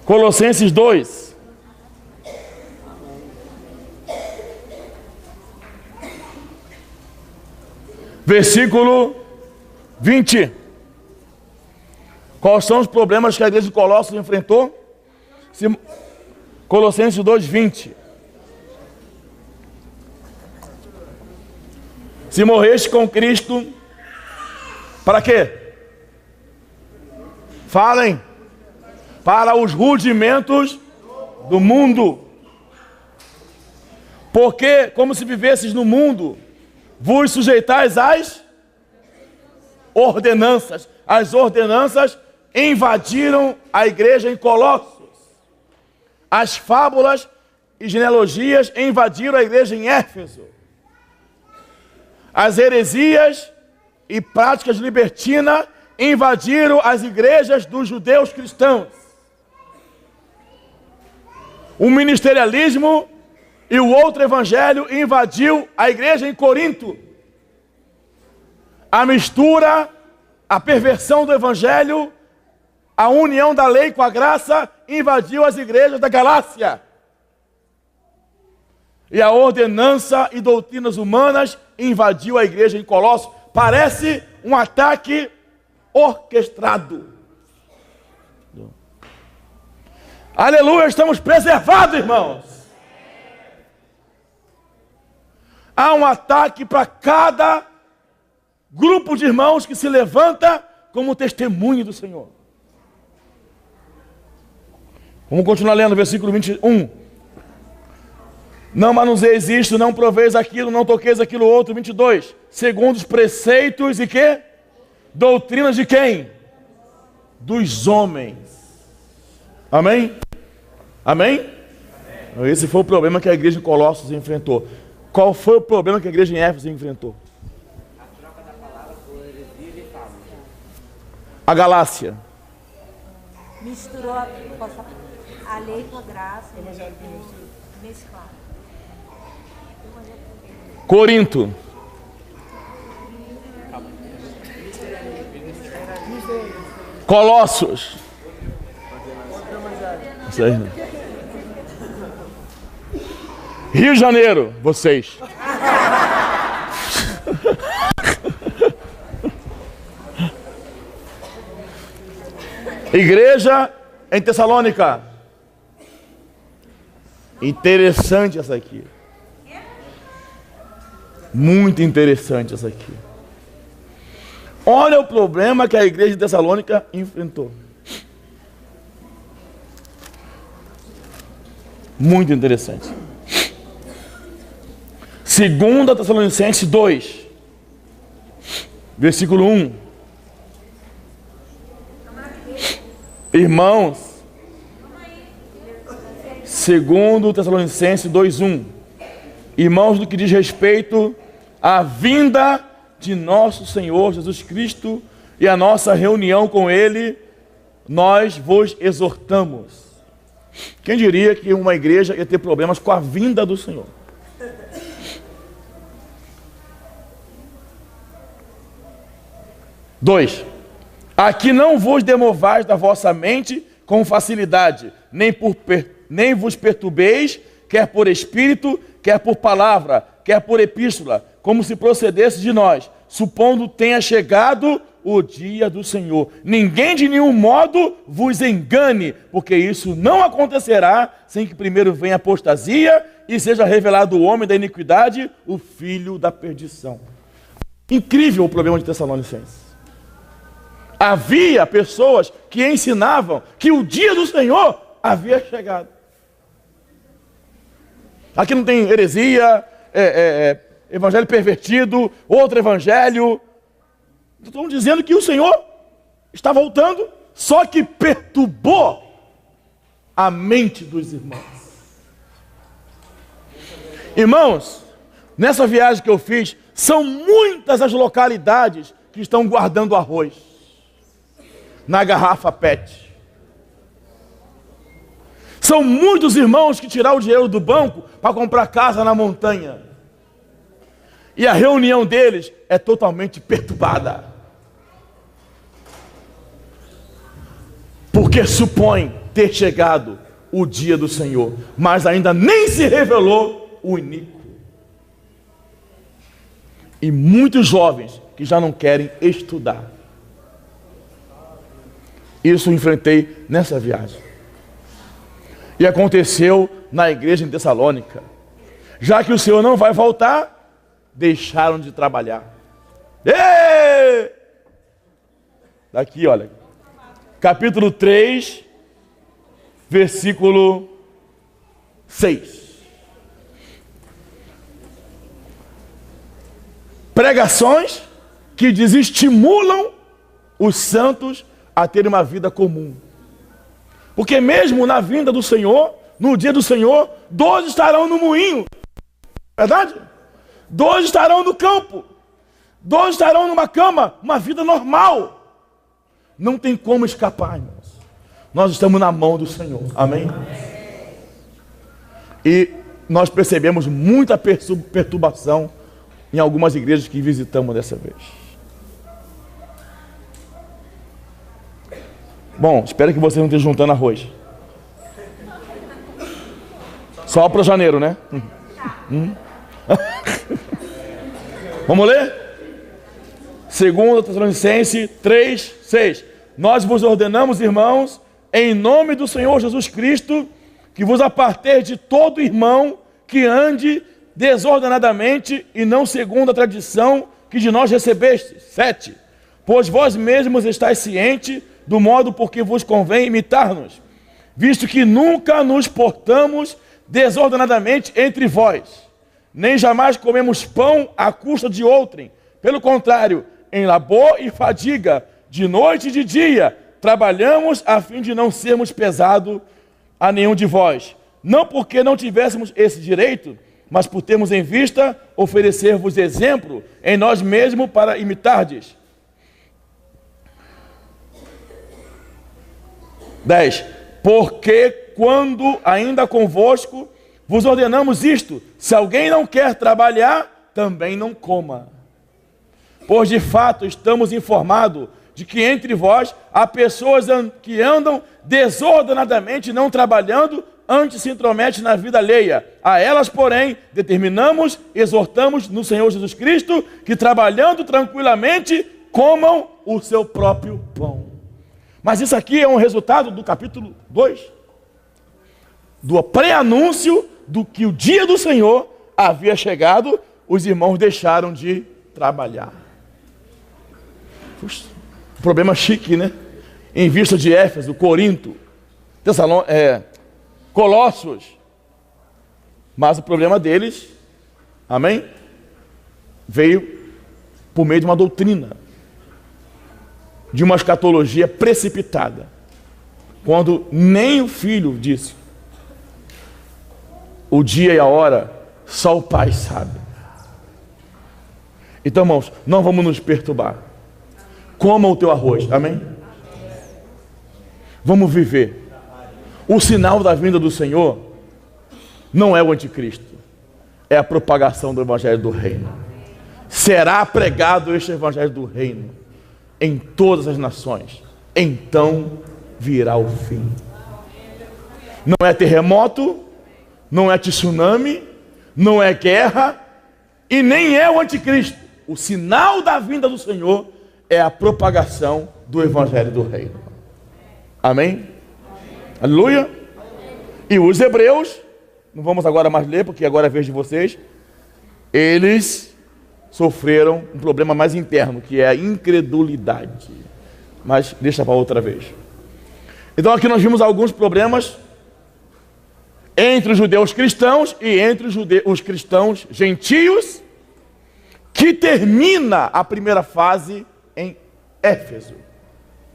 Colossenses 2. Versículo 20. Quais são os problemas que a igreja de Colossos enfrentou? Colossenses 2:20. Se morreste com Cristo, para quê? Falem. Para os rudimentos do mundo. Porque, como se vivesses no mundo, vos sujeitais às ordenanças. as ordenanças invadiram a igreja em Colossos. As fábulas e genealogias invadiram a igreja em Éfeso. As heresias e práticas libertinas invadiram as igrejas dos judeus cristãos. O ministerialismo e o outro evangelho invadiu a igreja em Corinto. A mistura, a perversão do evangelho, a união da lei com a graça invadiu as igrejas da Galácia. E a ordenança e doutrinas humanas invadiu a igreja em Colossos. Parece um ataque orquestrado. Aleluia, estamos preservados, irmãos. Há um ataque para cada grupo de irmãos que se levanta como testemunho do Senhor. Vamos continuar lendo o versículo 21. Não manuseis isto, não proveis aquilo, não toqueis aquilo outro. 22. Segundo os preceitos e quê? Doutrinas de quem? Dos homens. Amém? Amém? Esse foi o problema que a igreja de Colossos enfrentou. Qual foi o problema que a igreja em Éfeso enfrentou? A troca da palavra por heresia e fábula. A Galácia. Misturou a lei com a graça. Mesclado. Corinto. Colossos. Isso aí. Rio de Janeiro, vocês. Igreja em Tessalônica. Interessante essa aqui. Muito interessante essa aqui. Olha o problema que a igreja de Tessalônica enfrentou. Muito interessante. 2 Tessalonicenses 2, versículo 1. Irmãos, 2 Tessalonicenses 2:1. Irmãos, no que diz respeito à vinda de nosso Senhor Jesus Cristo e a nossa reunião com Ele, nós vos exortamos. Quem diria que uma igreja ia ter problemas com a vinda do Senhor? Dois. Aqui não vos demovais da vossa mente com facilidade, nem vos perturbeis, quer por espírito, quer por palavra, quer por epístola, como se procedesse de nós, supondo tenha chegado o dia do Senhor. Ninguém de nenhum modo vos engane, porque isso não acontecerá sem que primeiro venha a apostasia e seja revelado o homem da iniquidade, o filho da perdição. Incrível o problema de Tessalonicenses. Havia pessoas que ensinavam que o dia do Senhor havia chegado. Aqui não tem heresia, evangelho pervertido, outro evangelho. Estão dizendo que o Senhor está voltando, só que perturbou a mente dos irmãos. Irmãos, nessa viagem que eu fiz, são muitas as localidades que estão guardando arroz na garrafa PET. São muitos irmãos que tiraram o dinheiro do banco para comprar casa na montanha. E a reunião deles é totalmente perturbada. Porque supõe ter chegado o dia do Senhor, mas ainda nem se revelou o iníquo. E muitos jovens que já não querem estudar. Isso eu enfrentei nessa viagem. E aconteceu na igreja em Tessalônica. Já que o Senhor não vai voltar, deixaram de trabalhar. Êêê! Daqui, olha. Capítulo 3, versículo 6. Pregações que desestimulam os santos a terem uma vida comum. Porque mesmo na vinda do Senhor, no dia do Senhor, 12 estarão no moinho. Verdade? 12 estarão no campo. 12 estarão numa cama, uma vida normal. Não tem como escapar, irmãos. Nós estamos na mão do Senhor. Amém? E nós percebemos muita perturbação em algumas igrejas que visitamos dessa vez. Bom, espero que vocês não estejam juntando arroz. Só para janeiro, né? Vamos ler? 2 Tessalonicenses 3, 6. Nós vos ordenamos, irmãos, em nome do Senhor Jesus Cristo, que vos aparteis de todo irmão que ande desordenadamente e não segundo a tradição que de nós recebestes. 7. Pois vós mesmos estáis cientes do modo por que vos convém imitar-nos, visto que nunca nos portamos desordenadamente entre vós, nem jamais comemos pão à custa de outrem. Pelo contrário, em labor e fadiga, de noite e de dia, trabalhamos a fim de não sermos pesado a nenhum de vós. Não porque não tivéssemos esse direito, mas por termos em vista oferecer-vos exemplo em nós mesmos para imitardes. 10. Porque quando ainda convosco vos ordenamos isto, se alguém não quer trabalhar, também não coma. Pois de fato estamos informados de que entre vós há pessoas que andam desordenadamente, não trabalhando, antes se intrometem na vida alheia. A elas, porém, determinamos, exortamos no Senhor Jesus Cristo, que trabalhando tranquilamente, comam o seu próprio pão. Mas isso aqui é um resultado do capítulo 2, do pré-anúncio do que o dia do Senhor havia chegado, os irmãos deixaram de trabalhar. Puxa, problema chique, né? Em vista de Éfeso, Corinto, Colossos. Mas o problema deles, amém? Veio por meio de uma doutrina, de uma escatologia precipitada, quando nem o filho disse. O dia e a hora, só o Pai sabe. Então, irmãos, não vamos nos perturbar. Coma o teu arroz, amém? Vamos viver. O sinal da vinda do Senhor não é o anticristo, é a propagação do evangelho do reino. Será pregado este evangelho do reino em todas as nações, então virá o fim. Não é terremoto, não é tsunami, não é guerra e nem é o anticristo. O sinal da vinda do Senhor é a propagação do evangelho do reino. Amém? Aleluia. E os hebreus, não vamos agora mais ler, porque agora é a vez de vocês, eles sofreram um problema mais interno, que é a incredulidade. Mas deixa para outra vez. Então aqui nós vimos alguns problemas entre os judeus cristãos e entre os cristãos gentios, que termina a primeira fase em Éfeso.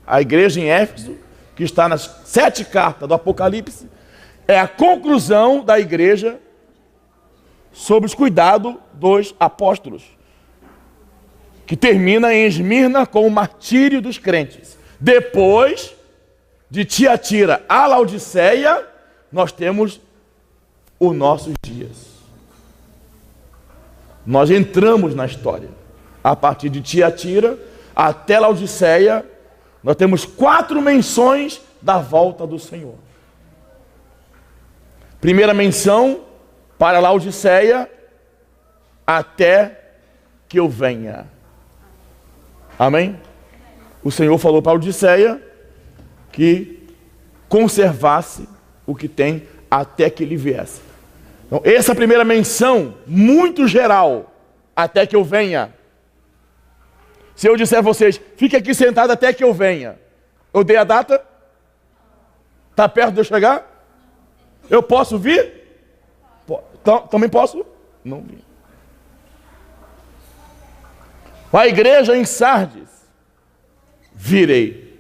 A igreja em Éfeso, que está nas 7 cartas do Apocalipse, é a conclusão da igreja sob os cuidados dos apóstolos, que termina em Esmirna com o martírio dos crentes. Depois de Tiatira a Laodiceia, nós temos os nossos dias. Nós entramos na história. A partir de Tiatira até Laodiceia, nós temos 4 menções da volta do Senhor. Primeira menção para Laodiceia, até que eu venha. Amém? O Senhor falou para Laodiceia que conservasse o que tem até que ele viesse. Então, essa primeira menção, muito geral, até que eu venha. Se eu disser a vocês, fique aqui sentado até que eu venha, eu dei a data? Está perto de eu chegar? Eu posso vir? Também posso? Não vim. A igreja em Sardes, virei.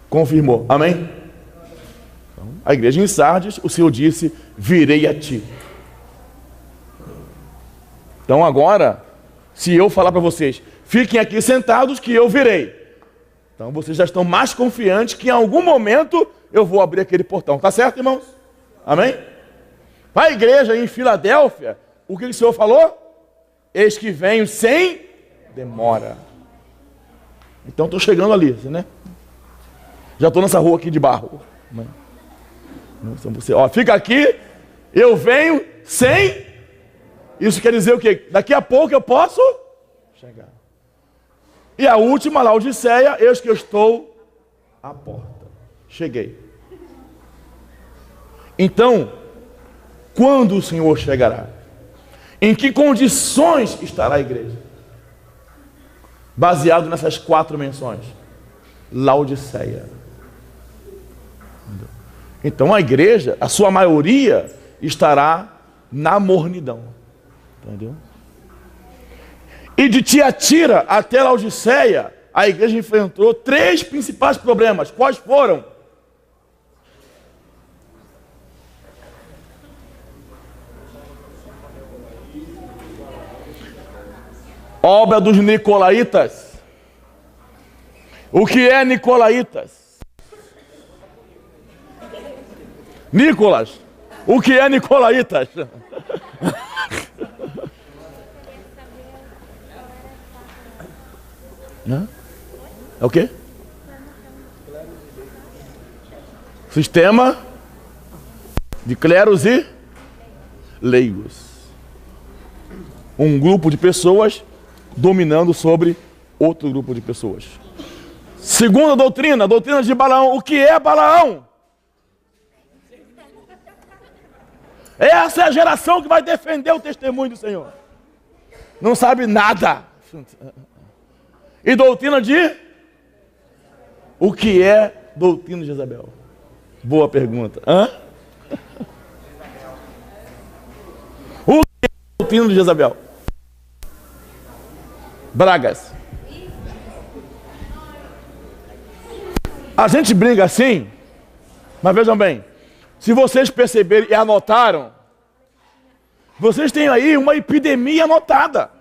Confirmou. Amém? Então, a igreja em Sardes, o Senhor disse, virei a ti. Então agora, se eu falar para vocês, fiquem aqui sentados que eu virei. Então vocês já estão mais confiantes que em algum momento eu vou abrir aquele portão. Tá certo, irmãos? Amém? Para a igreja em Filadélfia, o que o Senhor falou? Eis que venho sem demora. Então estou chegando ali, né? Já estou nessa rua aqui de barro. Então, você, ó, fica aqui, eu venho sem... Isso quer dizer o quê? Daqui a pouco eu posso chegar. E a última, Laodiceia, eis que eu estou à porta. Cheguei. Então, quando o Senhor chegará? Em que condições estará a igreja? Baseado nessas 4 menções. Laodiceia. Então a igreja, a sua maioria, estará na mornidão. Entendeu? E de Tiatira até Laodiceia, a igreja enfrentou 3 principais problemas. Quais foram? Obra dos Nicolaítas. O que é Nicolaítas? Nicolas, o que é Nicolaítas? É o quê? Sistema de cleros e leigos. Um grupo de pessoas dominando sobre outro grupo de pessoas. Segunda doutrina, a doutrina de Balaão. O que é Balaão? Essa é a geração que vai defender o testemunho do Senhor. Não sabe nada. E doutrina de? O que é doutrina de Jezabel? Boa pergunta. O que é doutrina de Jezabel? Bragas. A gente briga assim, mas vejam bem, se vocês perceberem e anotaram, vocês têm aí uma epidemia anotada.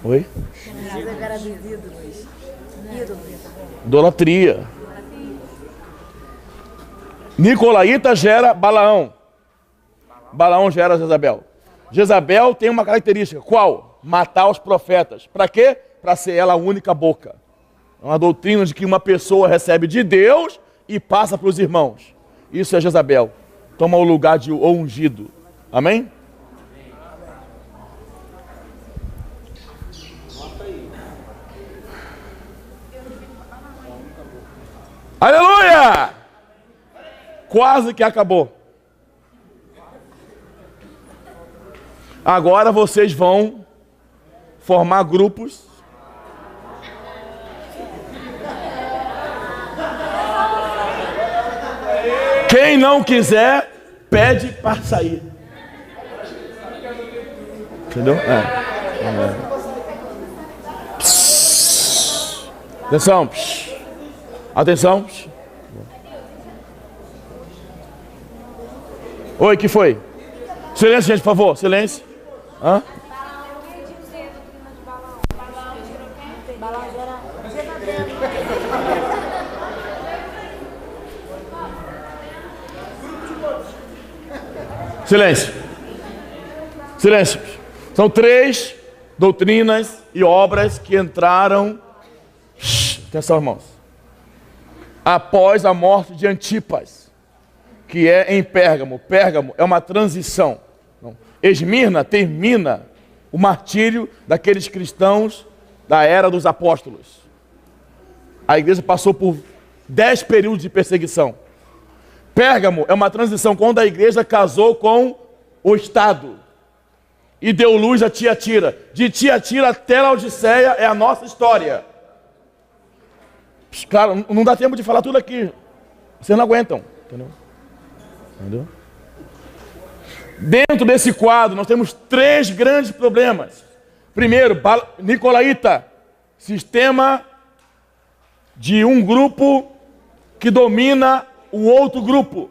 Oi? Idolatria. Nicolaíta gera Balaão. Balaão gera Jezabel. Jezabel tem uma característica. Qual? Matar os profetas. Para quê? Para ser ela a única boca. É uma doutrina de que uma pessoa recebe de Deus e passa para os irmãos. Isso é Jezabel. Toma o lugar de ungido. Amém? Aleluia! Quase que acabou. Agora vocês vão formar grupos. Quem não quiser, pede para sair. Entendeu? Atenção. Atenção. Oi, que foi? Silêncio, gente, por favor. Silêncio. Silêncio. Silêncio. São 3 doutrinas e obras que entraram. Atenção, irmãos. Após a morte de Antipas, que é em Pérgamo. Pérgamo é uma transição. Esmirna termina o martírio daqueles cristãos da era dos apóstolos. A igreja passou por 10 períodos de perseguição. Pérgamo é uma transição quando a igreja casou com o Estado e deu luz a Tiatira. De Tiatira até Laodiceia é a nossa história. Claro, não dá tempo de falar tudo aqui. Vocês não aguentam. Entendeu? Dentro desse quadro nós temos 3 grandes problemas. Primeiro, nicolaíta, sistema de um grupo que domina o outro grupo.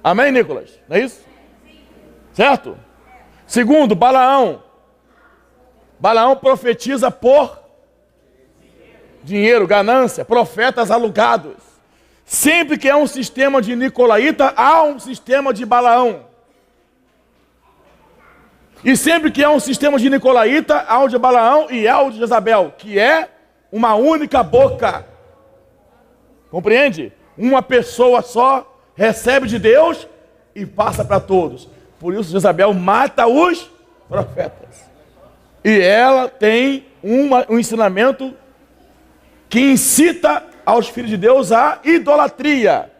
Amém, Nicolas? Não é isso? Certo? Segundo, Balaão. Balaão profetiza por dinheiro, ganância, profetas alugados. Sempre que é um sistema de nicolaíta, há um sistema de Balaão. E sempre que é um sistema de nicolaíta, há o de Balaão e há o de Jezabel, que é uma única boca. Compreende? Uma pessoa só recebe de Deus e passa para todos. Por isso Jezabel mata os profetas. E ela tem um ensinamento que incita aos filhos de Deus a idolatria.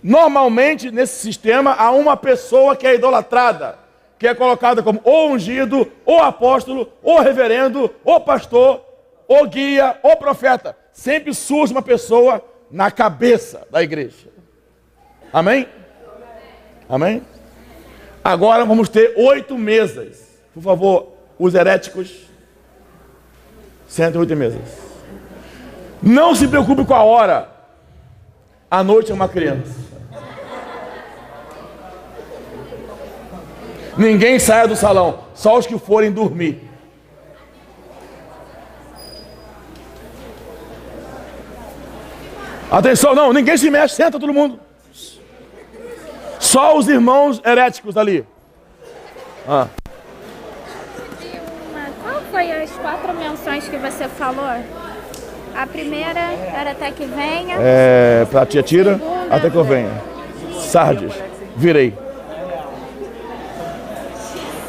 Normalmente, nesse sistema, há uma pessoa que é idolatrada, que é colocada como ou ungido, ou apóstolo, ou reverendo, ou pastor, ou guia, ou profeta. Sempre surge uma pessoa na cabeça da igreja. Amém? Amém? Agora vamos ter 8 mesas. Por favor, os heréticos, sentem 8 mesas. Não se preocupe com a hora. A noite é uma criança. Ninguém saia do salão, só os que forem dormir. Atenção, não, ninguém se mexe, senta todo mundo. Só os irmãos heréticos ali. Qual foi as 4 menções que você falou? A primeira era até que venha. Para Tiatira, até que eu venha. Sardes, virei.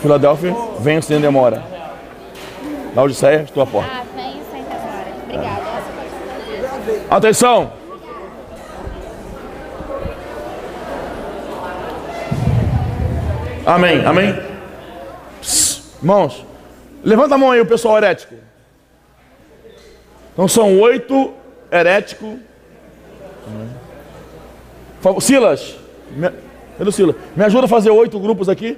Filadélfia, venho sem demora. Laodiceia, estou à porta. Venho sem demora. Obrigada. Essa foi a Atenção! Amém, amém? Psst, irmãos, levanta a mão aí o pessoal herético. Então são 8 heréticos. Silas, cadê o Silas? Me ajuda a fazer 8 grupos aqui?